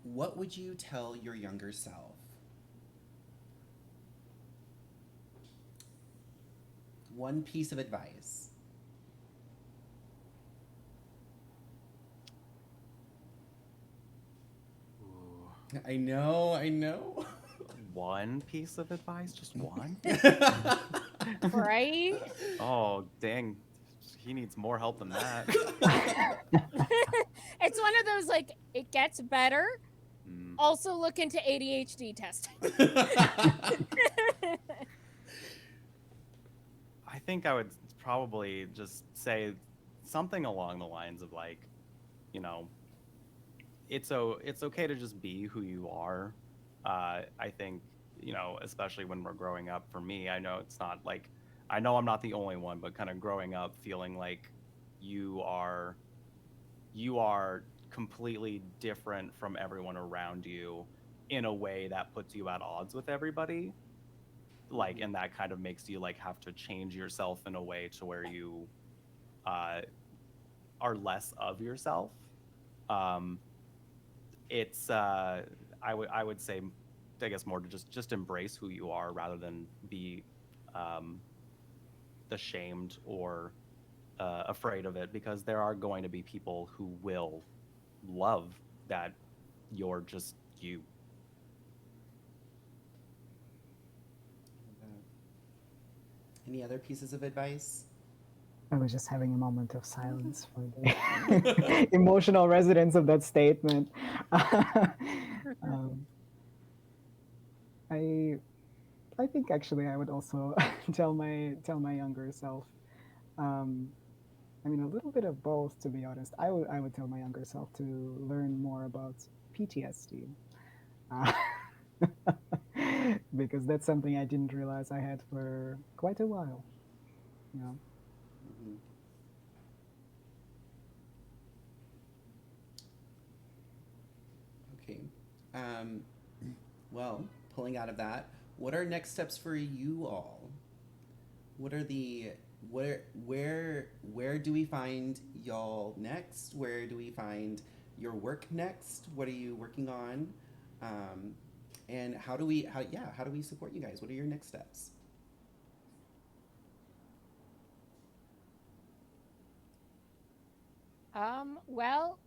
What would you tell your younger self? One piece of advice. Ooh. I know. One piece of advice? Just one? Right? Oh, dang. He needs more help than that. It's one of those, like, it gets better. Also look into ADHD testing. I think I would probably just say something along the lines of like, it's okay to just be who you are. I think, especially when we're growing up, for me, I know it's not like, I know I'm not the only one, but kind of growing up feeling like you are completely different from everyone around you in a way that puts you at odds with everybody. Like, and that kind of makes you like have to change yourself in a way to where you are less of yourself. It's I would say, I guess, more to just embrace who you are rather than be ashamed or afraid of it, because there are going to be people who will love that you're just you. Any other pieces of advice? I was just having a moment of silence for the emotional resonance of that statement. I think actually I would also tell my younger self. A little bit of both, to be honest. I would tell my younger self to learn more about PTSD. Because that's something I didn't realize I had for quite a while. Okay. Well, pulling out of that, what are next steps for you all? What are the where do we find y'all next? Where do we find your work next? What are you working on? And how do we support you guys? What are your next steps? Well,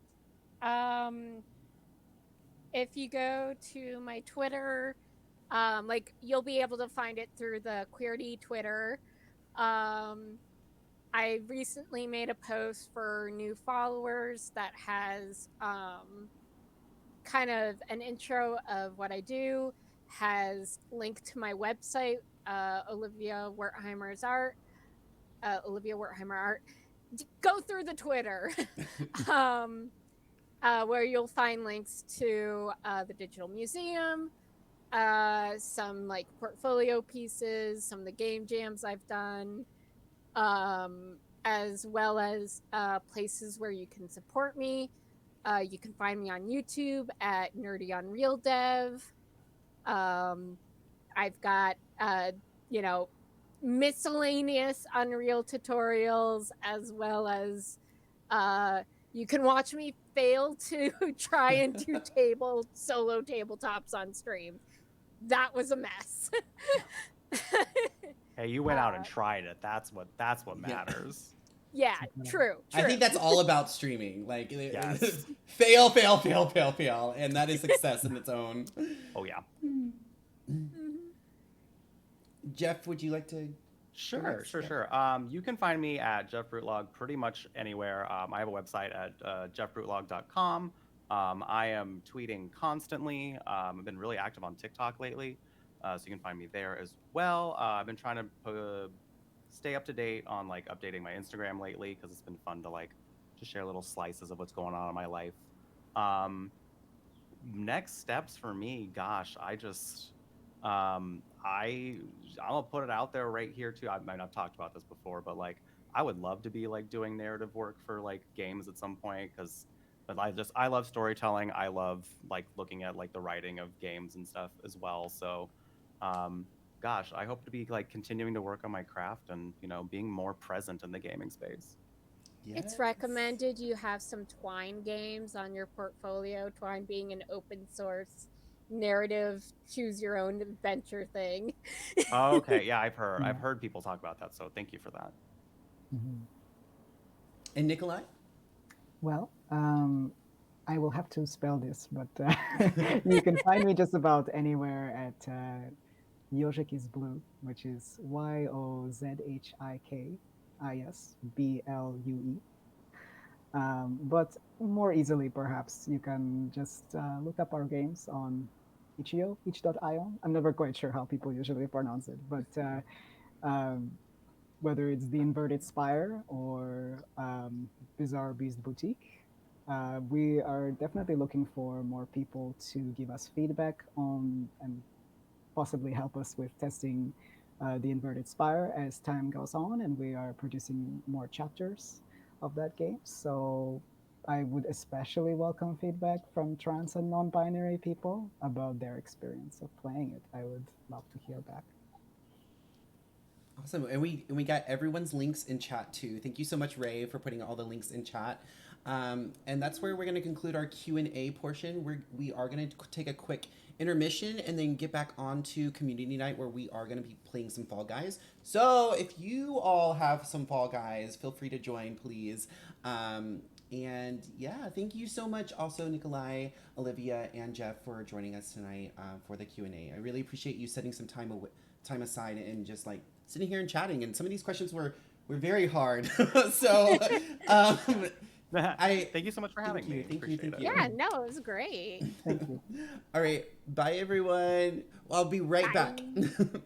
if you go to my Twitter, like, you'll be able to find it through the Qweerty Twitter. I recently made a post for new followers that has kind of an intro of what I do, has linked to my website, Olivia Wertheimer's art, Olivia Wertheimer art. Go through the Twitter, where you'll find links to the digital museum, some like portfolio pieces, some of the game jams I've done, as well as places where you can support me. You can find me on YouTube at Nerdy Unreal Dev. I've got, miscellaneous Unreal tutorials, as well as you can watch me fail to try and do solo tabletops on stream. That was a mess. Hey, you went out and tried it. That's what matters. Yeah, true. I think that's all about streaming. Like, yes. fail, and that is success in its own. Oh yeah. Jeff, would you like to? Sure. You can find me at JeffBrutlag pretty much anywhere. I have a website at jeffbrutlag.com. I am tweeting constantly. I've been really active on TikTok lately, so you can find me there as well. I've been trying to stay up to date on like updating my Instagram lately because it's been fun to like just share little slices of what's going on in my life. Um, Next steps for me, gosh, I'll put it out there right here too. I might not have talked about this before, but like I would love to be like doing narrative work for like games at some point because but I love storytelling. I love like looking at like the writing of games and stuff as well. So um gosh, I hope to be like continuing to work on my craft and, you know, being more present in the gaming space. It's Yes. recommended you have some Twine games on your portfolio, Twine being an open source narrative choose your own adventure thing. Oh, okay, yeah, I've Yeah. heard people talk about that, so thank you for that. Mhm. And Nicholai? Well, I will have to spell this, but you can find me just about anywhere at Yozhik is Blue, which is YOZHIKISBLUE. But more easily, perhaps, you can just look up our games on itch.io. I'm never quite sure how people usually pronounce it, but um, whether it's the Inverted Spire or Bizarre Beast Boutique, we are definitely looking for more people to give us feedback on and possibly help us with testing the Inverted Spire as time goes on, and we are producing more chapters of that game. So I would especially welcome feedback from trans and non-binary people about their experience of playing it. I would love to hear back. Awesome, and we got everyone's links in chat too. Thank you so much, Ray, for putting all the links in chat. And that's where we're going to conclude our Q&A portion. We are going to take a quick intermission and then get back on to community night where we are going to be playing some Fall Guys. So if you all have some Fall Guys, feel free to join, please. And yeah, thank you so much also, Nicholai, Olivia, and Jeff for joining us tonight for the Q&A. I really appreciate you setting some time aside and just like sitting here and chatting. And some of these questions were very hard. So um, Thank you so much for having me. Thank you. Appreciate it. Yeah, no, it was great. Thank you. All right. Bye, everyone. Well, I'll be right back. Bye.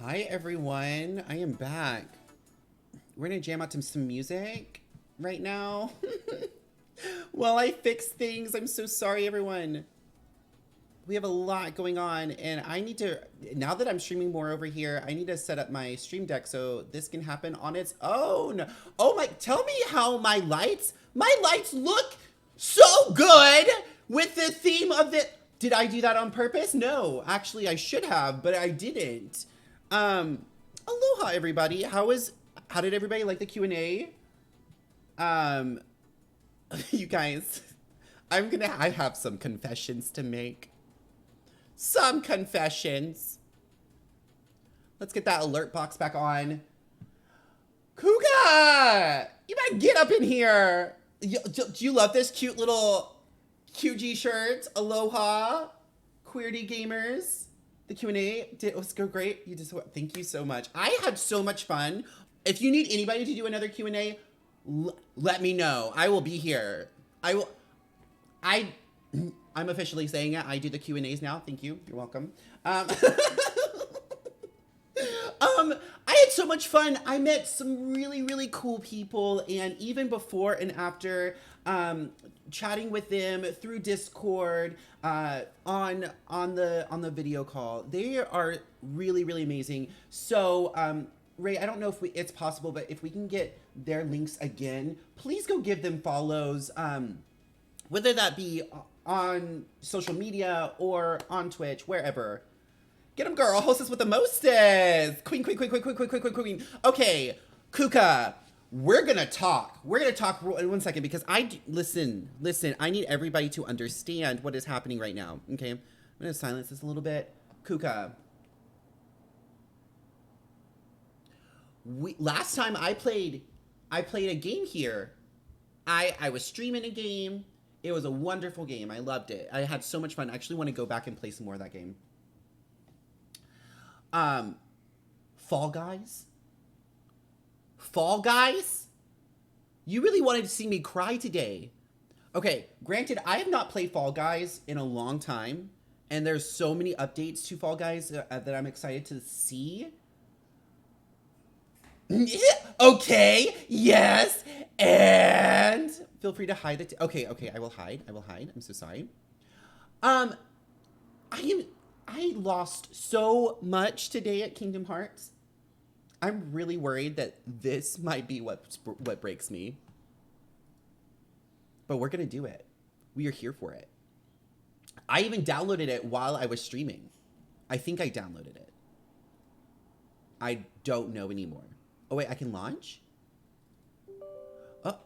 Hi everyone, I am back. We're gonna jam out to some music right now. While I fix things, I'm so sorry everyone. We have a lot going on and I need to, now that I'm streaming more over here, I need to set up my stream deck so this can happen on its own. Oh my, tell me how my lights look so good with the theme of the, did I do that on purpose? No, actually I should have, but I didn't. Aloha everybody. How did everybody like the Q&A? You guys, I have some confessions to make. Some confessions. Let's get that alert box back on. Kuga! You better get up in here. Do you love this cute little QG shirt? Aloha, Qweerty gamers. The Q&A was go great. Thank you so much. I had so much fun. If you need anybody to do another Q&A, let me know. I will be here. I'm officially saying it. I do the Q&As now. Thank you. You're welcome. I had so much fun. I met some really, really cool people, and even before and after, chatting with them through Discord, on the video call. They are really, really amazing. So, Ray, I don't know if it's possible, but if we can get their links again, please go give them follows. Whether that be on social media or on Twitch, wherever. Get them, girl. Hostess with the mostest. Queen. Okay, Kuka, we're gonna talk. We're gonna talk in 1 second because listen. I need everybody to understand what is happening right now. Okay, I'm gonna silence this a little bit. Kuka. Last time I played a game here. I was streaming a game. It was a wonderful game. I loved it. I had so much fun. I actually want to go back and play some more of that game. Fall Guys? Fall Guys? You really wanted to see me cry today. Okay, granted, I have not played Fall Guys in a long time, and there's so many updates to Fall Guys that I'm excited to see. Okay, yes, and feel free to hide it. Okay, I will hide. I'm so sorry. I lost so much today at Kingdom Hearts. I'm really worried that this might be what breaks me. But we're gonna do it. We are here for it. I even downloaded it while I was streaming. I think I downloaded it. I don't know anymore. Oh wait, I can launch? Oh.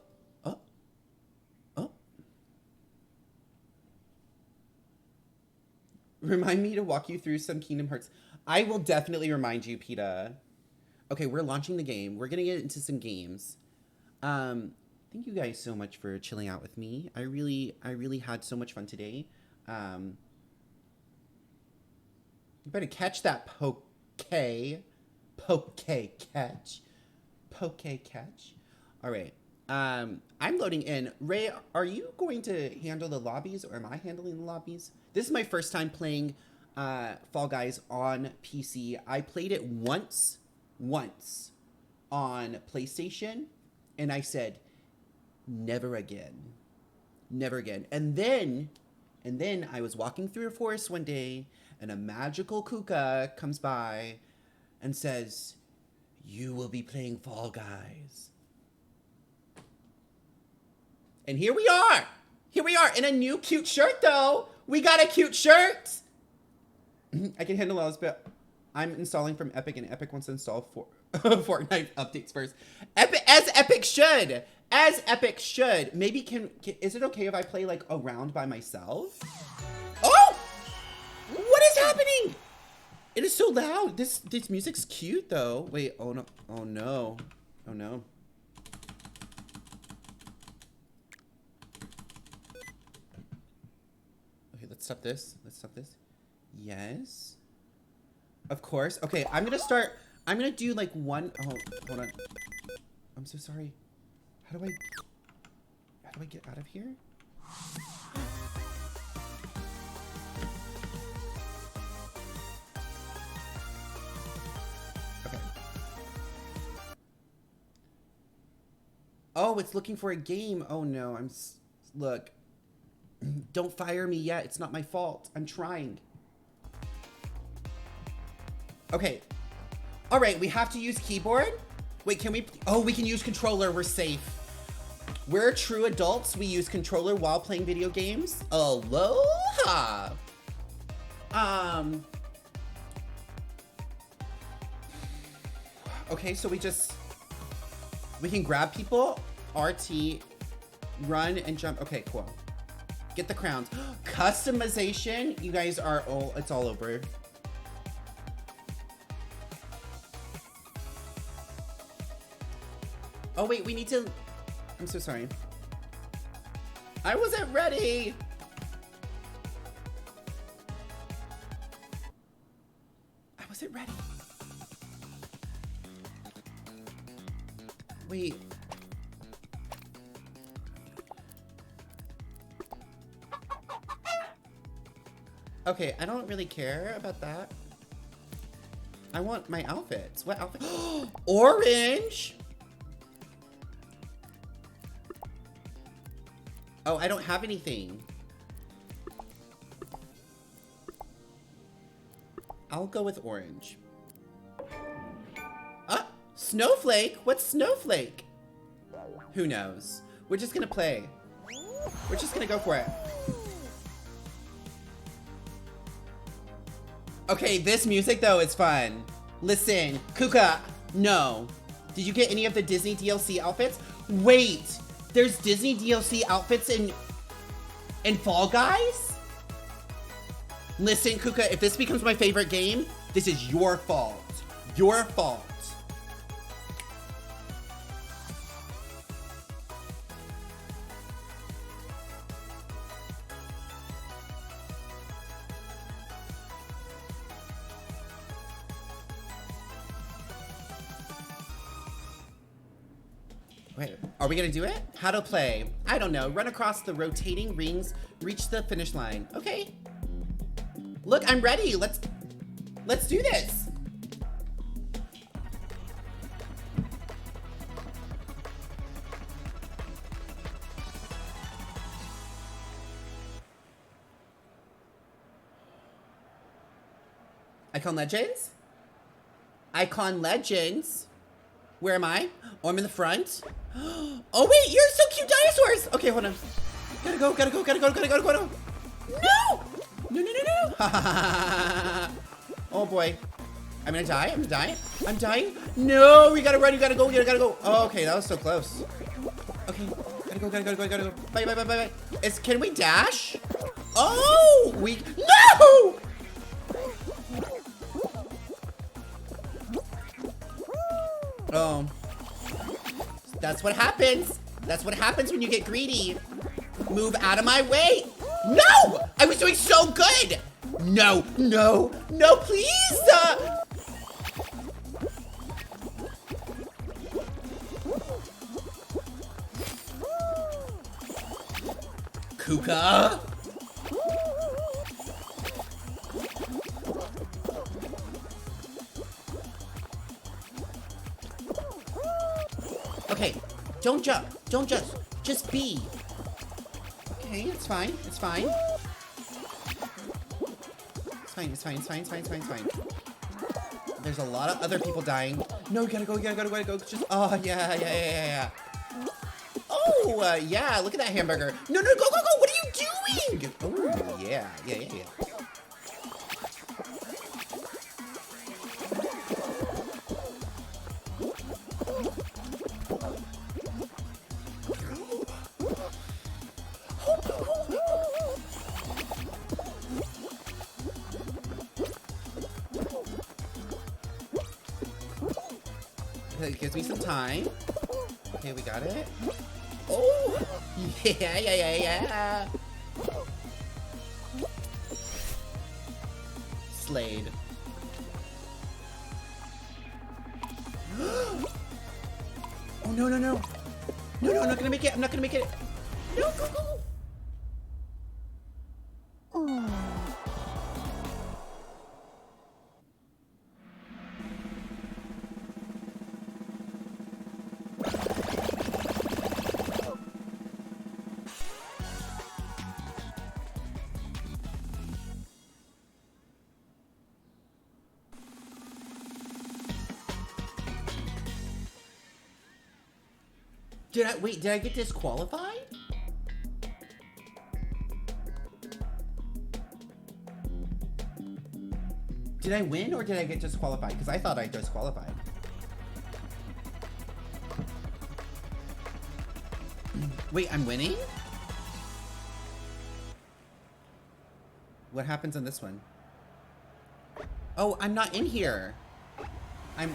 Remind me to walk you through some Kingdom Hearts. I will definitely remind you, PETA. Okay, we're launching the game. We're gonna get into some games. Thank you guys so much for chilling out with me. I really had so much fun today. You better catch that poke catch. All right. I'm loading in. Ray, are you going to handle the lobbies or am I handling the lobbies? This is my first time playing Fall Guys on PC. I played it once on PlayStation and I said, never again. And then I was walking through a forest one day and a magical Kuka comes by and says, you will be playing Fall Guys. And here we are in a new cute shirt though. We got a cute shirt. I can handle those, but I'm installing from Epic and Epic wants to install Fortnite updates first. As Epic should. Maybe is it okay if I play like a round by myself? Oh! What is happening? It is so loud. This music's cute though. Wait, oh no. Okay, let's stop this. Yes. Of course. Okay, I'm gonna do like one. Oh, hold on. I'm so sorry. How do I get out of here? Oh, it's looking for a game. Oh no, look. Don't fire me yet. It's not my fault. I'm trying. Okay. All right, we have to use keyboard. Wait, can we? Oh, we can use controller. We're safe. We're true adults. We use controller while playing video games. Aloha. Okay, so we can grab people, RT, run and jump. Okay, cool. Get the crowns. Customization. You guys are it's all over. Oh wait, we need to, I'm so sorry. I wasn't ready. I wasn't ready. Wait. Okay, I don't really care about that. I want my outfits. What outfit? Orange! Oh, I don't have anything. I'll go with orange. Ah, snowflake? What's snowflake? Who knows? We're just gonna play. We're just gonna go for it. Okay, this music though is fun. Listen, Kuka, no. Did you get any of the Disney DLC outfits? Wait, there's Disney DLC outfits in Fall Guys? Listen, Kuka, if this becomes my favorite game, this is your fault. Your fault. Wait, are we gonna do it? How to play? I don't know. Run across the rotating rings, reach the finish line. Okay. Look, I'm ready. Let's do this. Icon Legends? Icon Legends? Where am I? Oh, I'm in the front. Oh wait, you're so cute dinosaurs! Okay, hold on. Gotta go. No! No. Oh boy. I'm gonna die. I'm dying. No, we gotta run, you gotta go. Oh, okay, that was so close. Okay, gotta go. Bye. Can we dash? Oh, no! Oh. That's what happens. That's what happens when you get greedy. Move out of my way. No! I was doing so good. No, please. Kuka. Okay, don't jump. Just be. Okay, it's fine. It's fine. There's a lot of other people dying. No, you gotta go. Just, oh, yeah. Oh, yeah, look at that hamburger. No, go. What are you doing? Oh, yeah. It gives me some time. Okay, we got it. Oh! Yeah. Slayed. Oh, no. No, I'm not gonna make it. No, go. Did I get disqualified? Did I win or did I get disqualified? Because I thought I disqualified. Wait, I'm winning? What happens on this one? Oh, I'm not in here. I'm...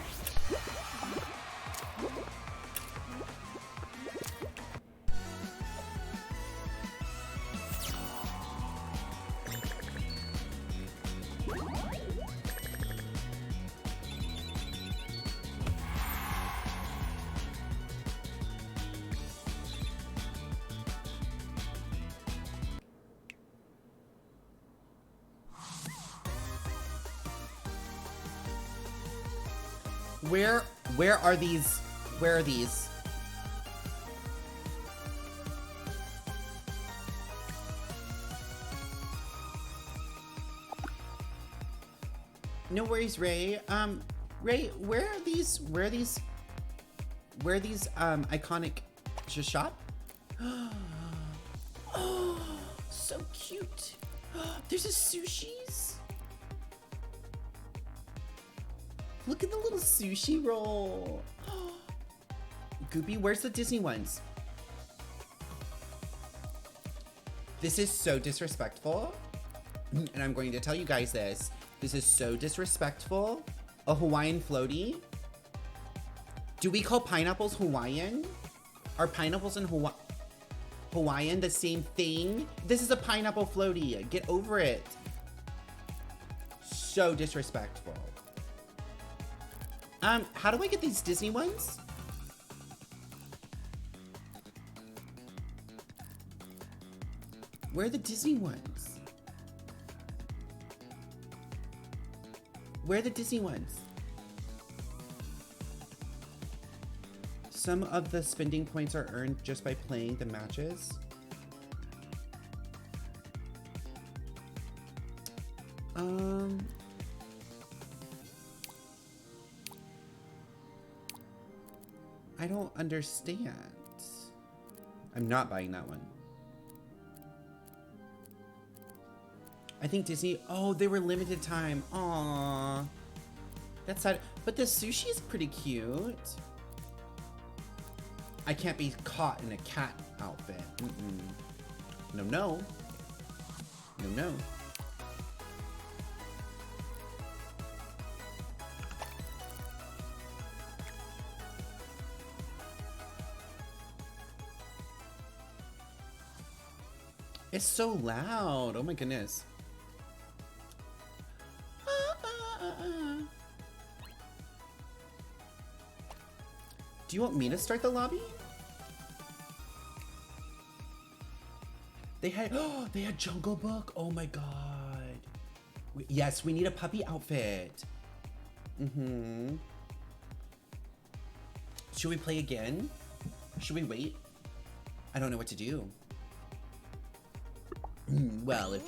Where are these? Where are these? No worries, Ray. Ray, where are these? Where are these? Where are these iconic shop? Oh, so cute. There's a sushi's. Look at the little sushi roll. Goopy, where's the Disney ones? This is so disrespectful. And I'm going to tell you guys this. This is so disrespectful. A Hawaiian floaty? Do we call pineapples Hawaiian? Are pineapples and Hawaiian the same thing? This is a pineapple floaty. Get over it. So disrespectful. How do I get these Disney ones? Where are the Disney ones? Where are the Disney ones? Some of the spending points are earned just by playing the matches. I don't understand. I'm not buying that one. I think Disney, oh, they were limited time. Aww. That's sad. But the sushi is pretty cute. I can't be caught in a cat outfit. No, no. No, no. It's so loud. Oh my goodness. Do you want me to start the lobby? They had Jungle Book. Oh my god. Yes, we need a puppy outfit. Should we play again? Should we wait? I don't know what to do. Well,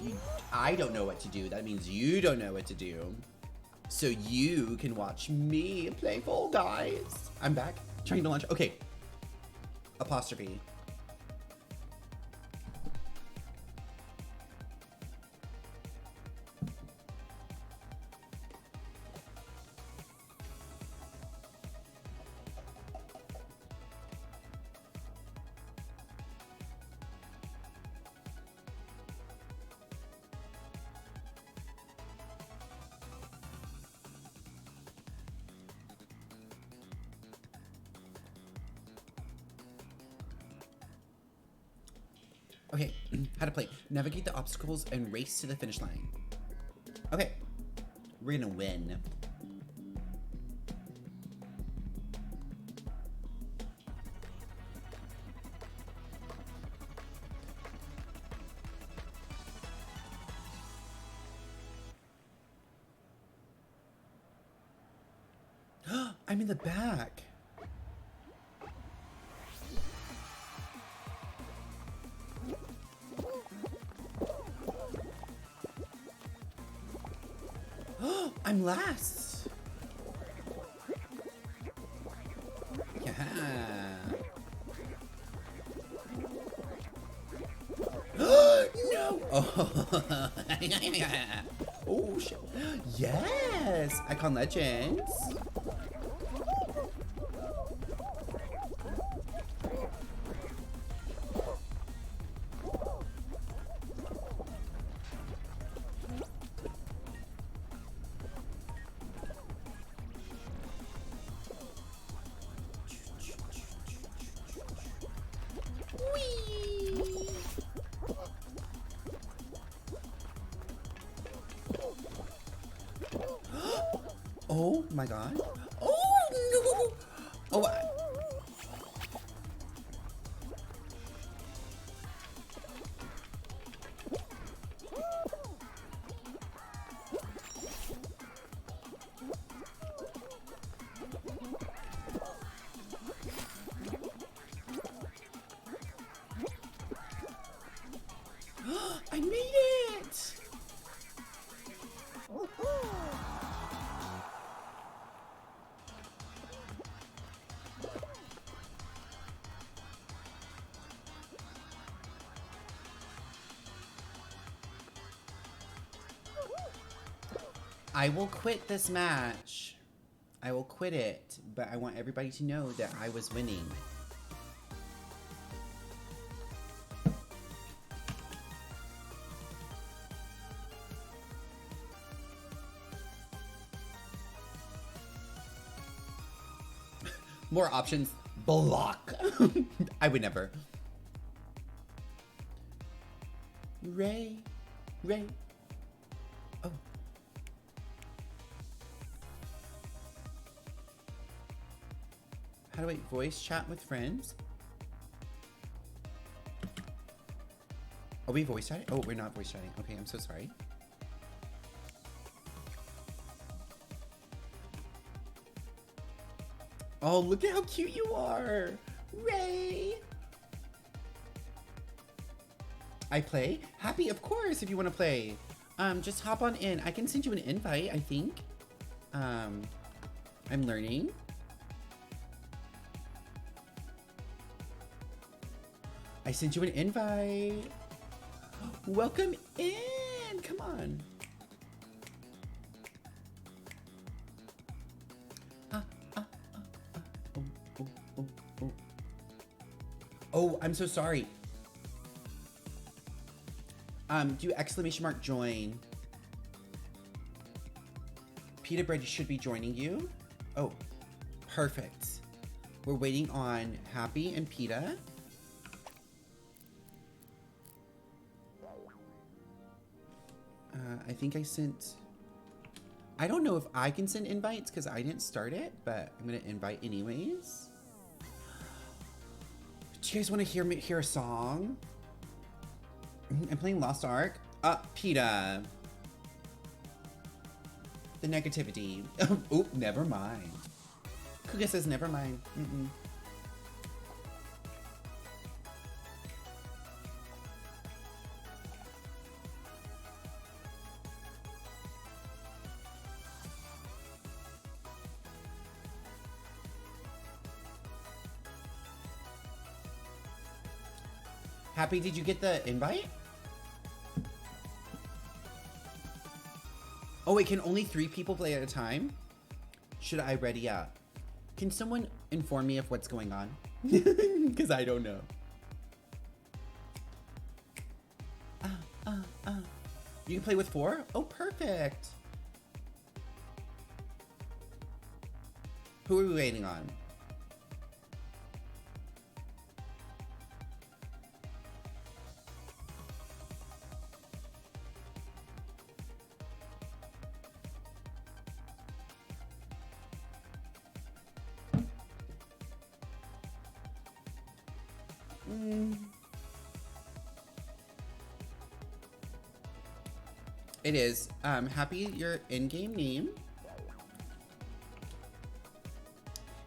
I don't know what to do, that means you don't know what to do. So you can watch me play Fall Guys. I'm back, trying to launch. Okay. Apostrophe. Okay, how to play. Navigate the obstacles and race to the finish line. Okay, we're gonna win. I'm in the back. I'm last. Yeah. Oh, shit. Yes! Icon Legends. Oh my god. Oh no! Oh, I made it! I will quit this match. I will quit it, but I want everybody to know that I was winning. More options. Block. I would never. Ray. Oh. How do I voice chat with friends? Are we voice chatting? Oh, we're not voice chatting. Okay, I'm so sorry. Oh, look at how cute you are, Ray. I play? Happy, of course, if you want to play. Just hop on in. I can send you an invite, I think. I'm learning. I sent you an invite. Welcome in. Come on. Oh, I'm so sorry. Do exclamation mark join. Pita Bread should be joining you. Oh, perfect. We're waiting on Happy and Pita. I think I sent... I don't know if I can send invites because I didn't start it, but I'm gonna invite anyways. Do you guys want to hear a song? I'm playing Lost Ark. Peta. The negativity. Oop, never mind. Kuga says never mind. Happy, did you get the invite? Oh wait, can only 3 people play at a time? Should I ready up? Can someone inform me of what's going on? Because I don't know. You can play with 4? Oh, perfect. Who are we waiting on? It is. Happy, your in-game name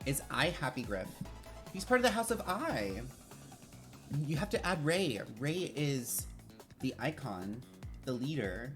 is I Happy Griff. He's part of the House of I. You have to add Ray. Ray is the icon, the leader.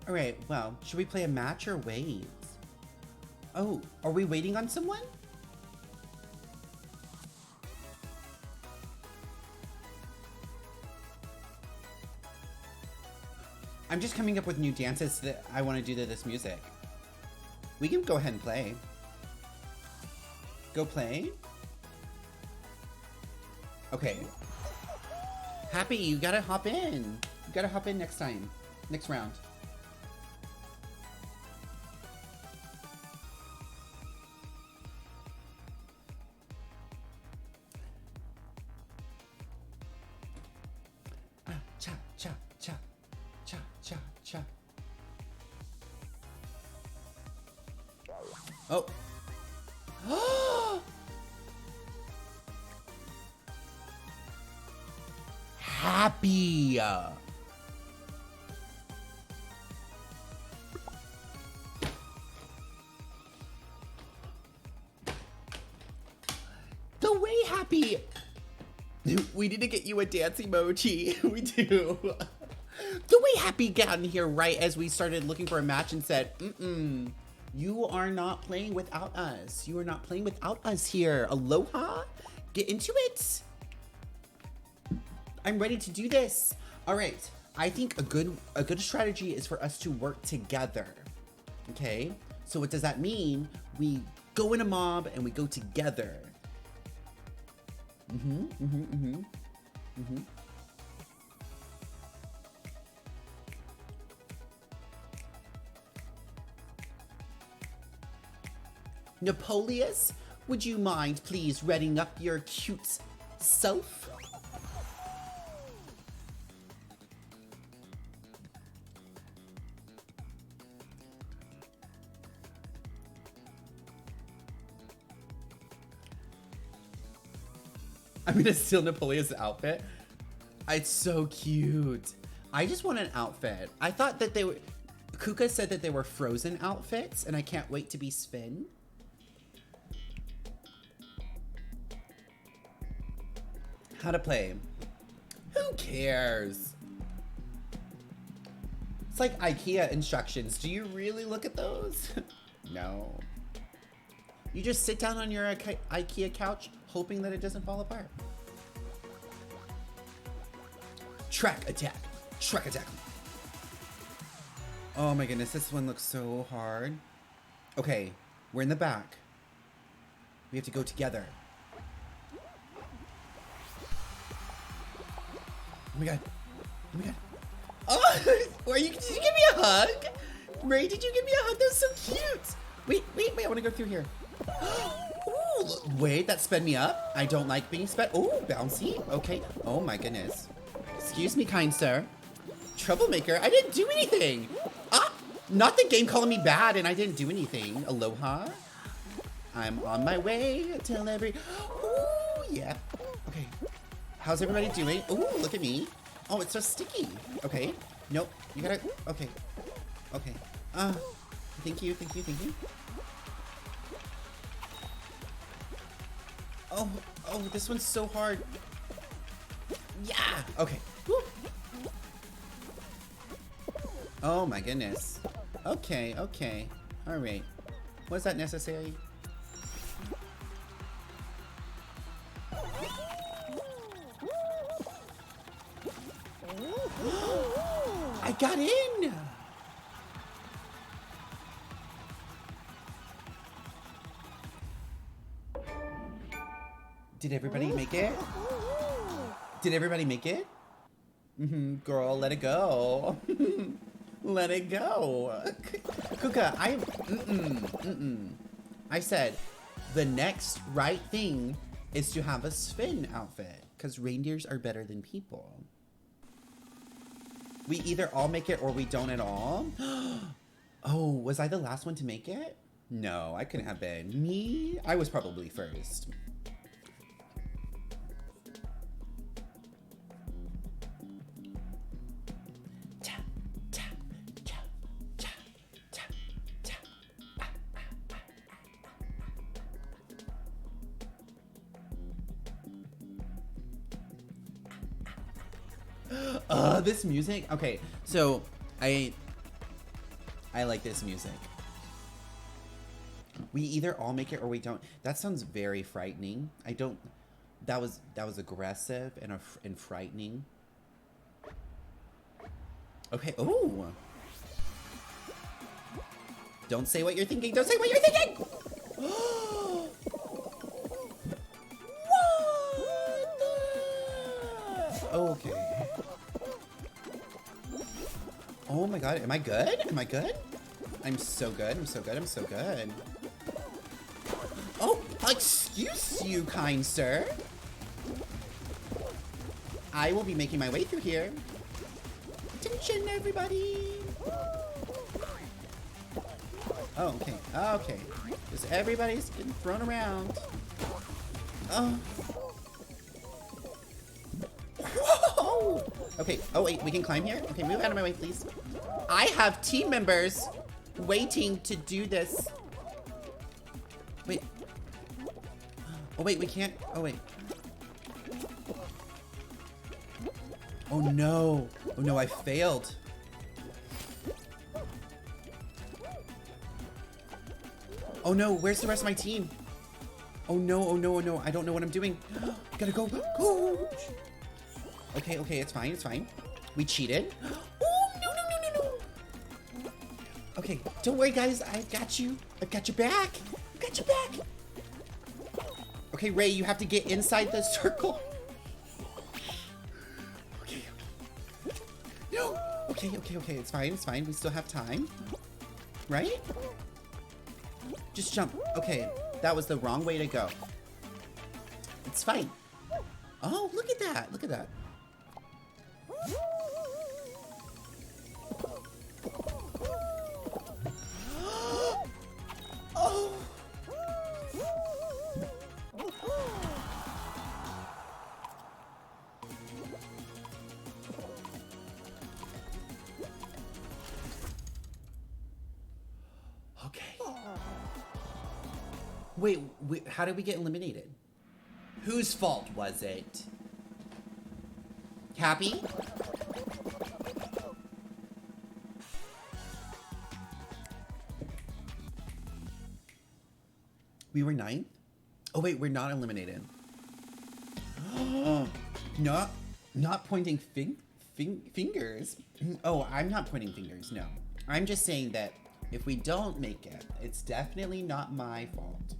All right, well, should we play a match or wait? Oh, are we waiting on someone? I'm just coming up with new dances that I want to do to this music. We can go ahead and play. Go play? Okay. Happy, you gotta hop in. You gotta hop in next time. Next round. Cha, cha, cha. Cha, cha, cha. Oh. Happy. The way Happy. We need to get you a dance emoji. We do. The way Happy got in here right as we started looking for a match and said, you are not playing without us. You are not playing without us here. Aloha? Get into it. I'm ready to do this. All right. I think a good strategy is for us to work together. Okay? So what does that mean? We go in a mob and we go together. Napoleus, would you mind please readying up your cute self? I'm gonna steal Napoleon's outfit. It's so cute. I just want an outfit. I thought that they were... Kuka said that they were Frozen outfits, and I can't wait to be Sven. How to play. Who cares? It's like IKEA instructions. Do you really look at those? No. You just sit down on your IKEA couch hoping that it doesn't fall apart. Track attack. Track attack. Oh my goodness, this one looks so hard. Okay, we're in the back. We have to go together. Oh my god. Oh my god. Oh, did you give me a hug? Ray, did you give me a hug? That was so cute. Wait, I want to go through here. Ooh, wait, that sped me up. I don't like being sped. Oh, bouncy. Okay. Oh my goodness. Excuse me, kind sir. Troublemaker, I didn't do anything. Ah, not the game calling me bad and I didn't do anything. Aloha. I'm on my way till every... Ooh, yeah. Okay. How's everybody doing? Ooh, look at me. Oh, it's so sticky. Okay. Nope. You gotta... Okay. Okay. Thank you. Oh, this one's so hard. Yeah. Okay. Woo. Oh my goodness. Okay. All right. Was that necessary? I got in. Did everybody make it? Did everybody make it? Girl, let it go. Let it go. Kuka, I said the next right thing is to have a Sven outfit because reindeers are better than people. We either all make it or we don't at all. Oh, was I the last one to make it? No, I couldn't have been. Me? I was probably first. This music. Okay, so I I like this music. We either all make it or we don't. That sounds very frightening. I don't. That was aggressive and frightening. Okay. Oh. Don't say what you're thinking. Don't say what you're thinking. What? Okay. Oh my god. Am I good? Am I good? I'm so good. I'm so good. I'm so good. Oh, excuse you, kind sir. I will be making my way through here. Attention, everybody. Oh, okay. Okay. Just everybody's getting thrown around. Oh. Whoa! Okay. Oh, wait. We can climb here? Okay, move out of my way, please. I have team members waiting to do this. Wait. Oh, wait. We can't. Oh, wait. Oh, no. Oh, no. I failed. Oh no, where's the rest of my team? Oh no, oh no, oh no, I don't know what I'm doing. Gotta go, go! Okay, okay, it's fine, it's fine. We cheated. Oh, no, no, no, no, no. Okay, don't worry guys, I've got you. I've got your back. I've got your back. Okay, Ray, you have to get inside the circle. Okay, okay. No! Okay, okay, okay, it's fine, it's fine. We still have time. Right? Just jump. Okay, that was the wrong way to go. It's fine. Oh, look at that. Look at that. Oh. Okay. Wait, how did we get eliminated? Whose fault was it? Cappy? We were 9th? Oh wait, we're not eliminated. Not pointing fingers. Oh, I'm not pointing fingers, no. I'm just saying that if we don't make it, it's definitely not my fault.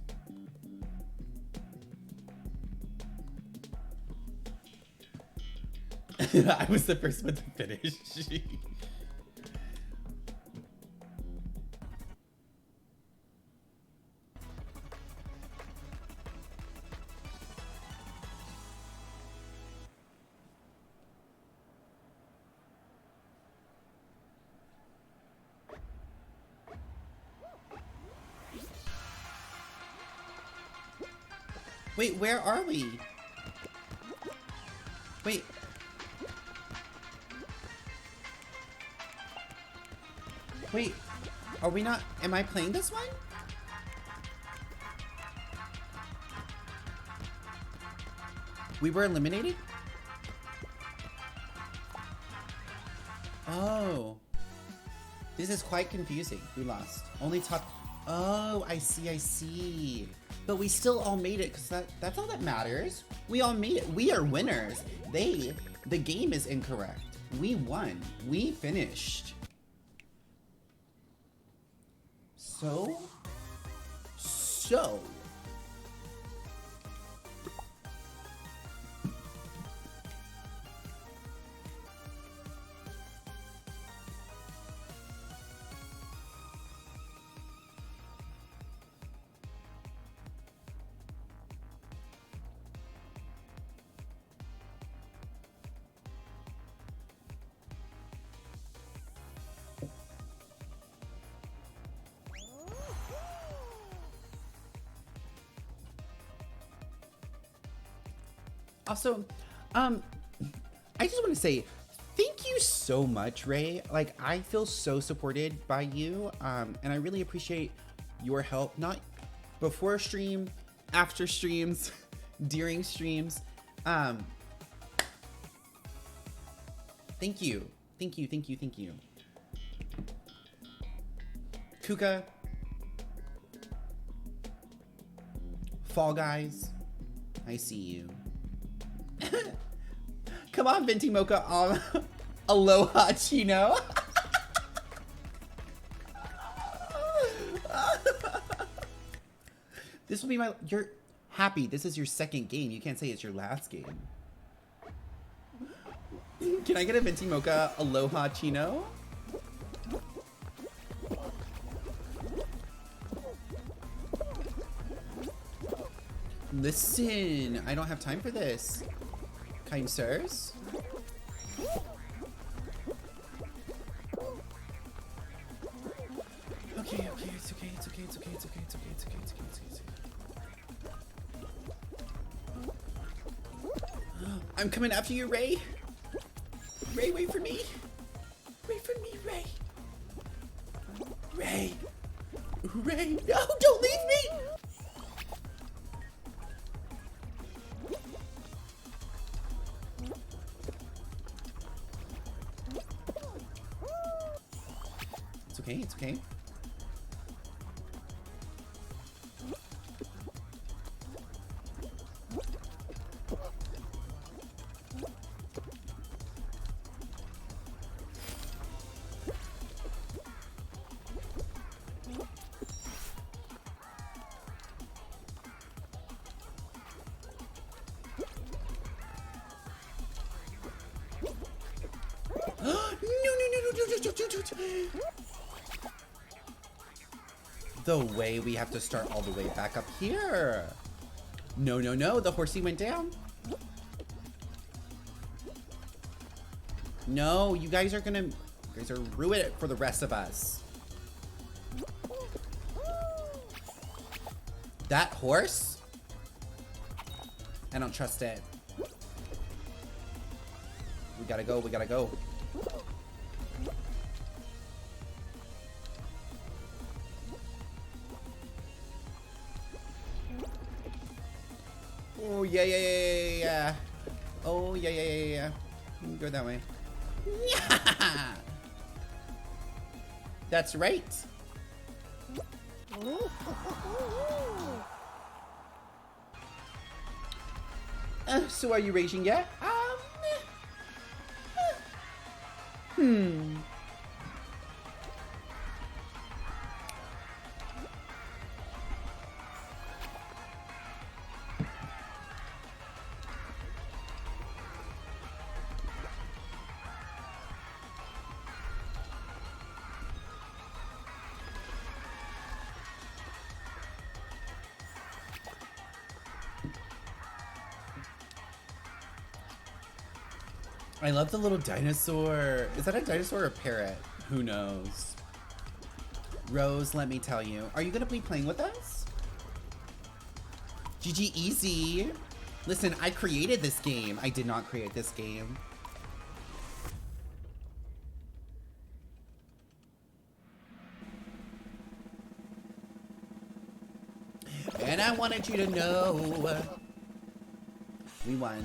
I was the first one to finish. Wait, where are we? Wait. Wait, are we not? Am I playing this one? We were eliminated? Oh. This is quite confusing. We lost. Only top. Oh, I see, I see. But we still all made it because that's all that matters. We all made it. We are winners. The game is incorrect. We won. We finished. So. Also, I just want to say thank you so much, Ray. Like, I feel so supported by you, and I really appreciate your help, not before stream, after streams, during streams. Thank you. Thank you, thank you, thank you. Kuka. Fall Guys. I see you. Come on, Venti Mocha. Aloha, Chino. This will be my... You're happy. This is your second game. You can't say it's your last game. Can I get a Venti Mocha Aloha Chino? Listen, I don't have time for this. Kind sirs. Okay, it's okay, it's okay, it's okay, it's okay, it's okay, it's okay, it's okay, it's okay. I'm coming after you, Ray. Ray, wait for me. Wait for me, Ray. Ray. Ray, no, don't leave me. It's okay, it's okay. The way we have to start all the way back up here. No, no, no. The horsey went down. No, you guys are gonna... You guys are ruin it for the rest of us. That horse? I don't trust it. We gotta go, we gotta go. Oh, yeah, yeah, yeah, yeah, yeah. Oh, yeah, yeah, yeah, yeah. You can go that way. Yeah! That's right. So are you raging yet? I love the little dinosaur. Is that a dinosaur or a parrot? Who knows? Rose, let me tell you. Are you gonna be playing with us? GG easy. Listen, I created this game. I did not create this game. And I wanted you to know we won.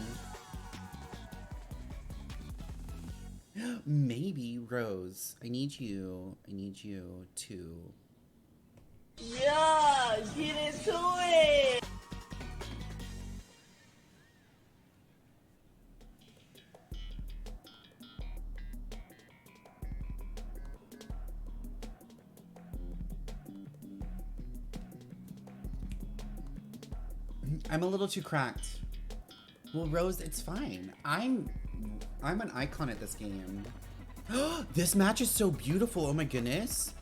Maybe Rose, I need you to... Yeah, get into it! I'm a little too cracked. Well, Rose, it's fine. I'm an icon at this game. This match is so beautiful. Oh my goodness.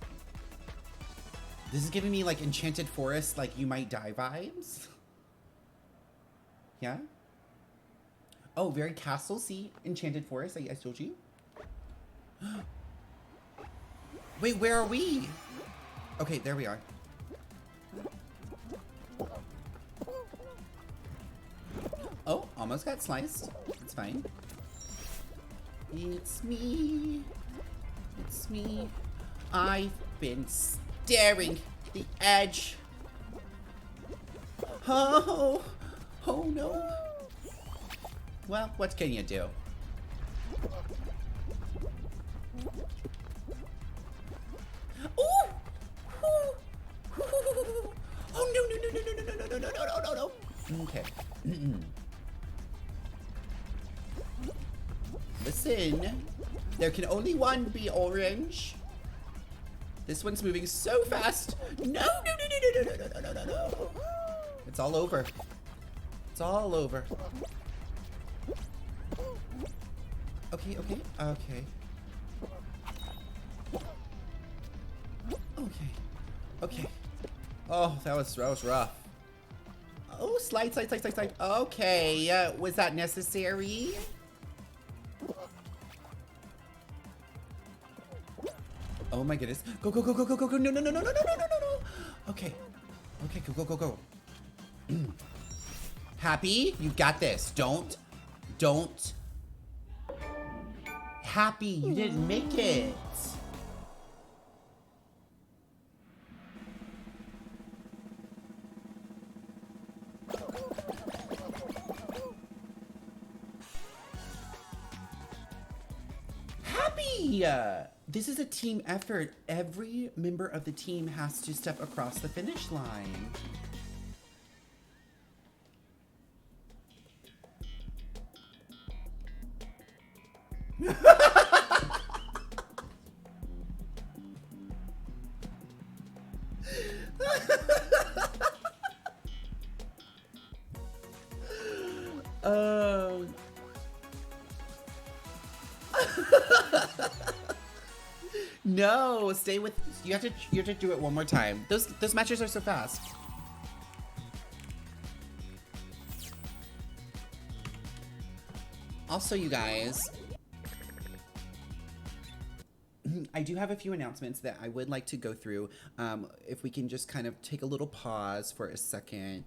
This is giving me like Enchanted Forest, like You Might Die vibes. Yeah? Oh, very castle. See? Enchanted Forest, I told you. Wait, where are we? Okay, there we are. Oh, almost got sliced. It's fine. It's me. It's me. I've been staring at the edge. Oh. Oh no. Well, what can you do? Ooh! no, no, no, no, no, no, no, no, no, no, no, no. Okay. Listen, there can only one be orange. This one's moving so fast. No, no, no, no, no, no, no, no, no, no. It's all over. It's all over. Okay, okay, okay. Okay. Okay. Oh, that was rough. Oh, slide. Okay, was that necessary? Oh my goodness. Go. No. Okay. Okay, go. Happy, you got this. Don't. Happy, you didn't make it. Happy! This is a team effort. Every member of the team has to step across the finish line. No, stay with. You have to do it one more time. Those matches are so fast. Also, you guys, I do have a few announcements that I would like to go through. If we can just kind of take a little pause for a second.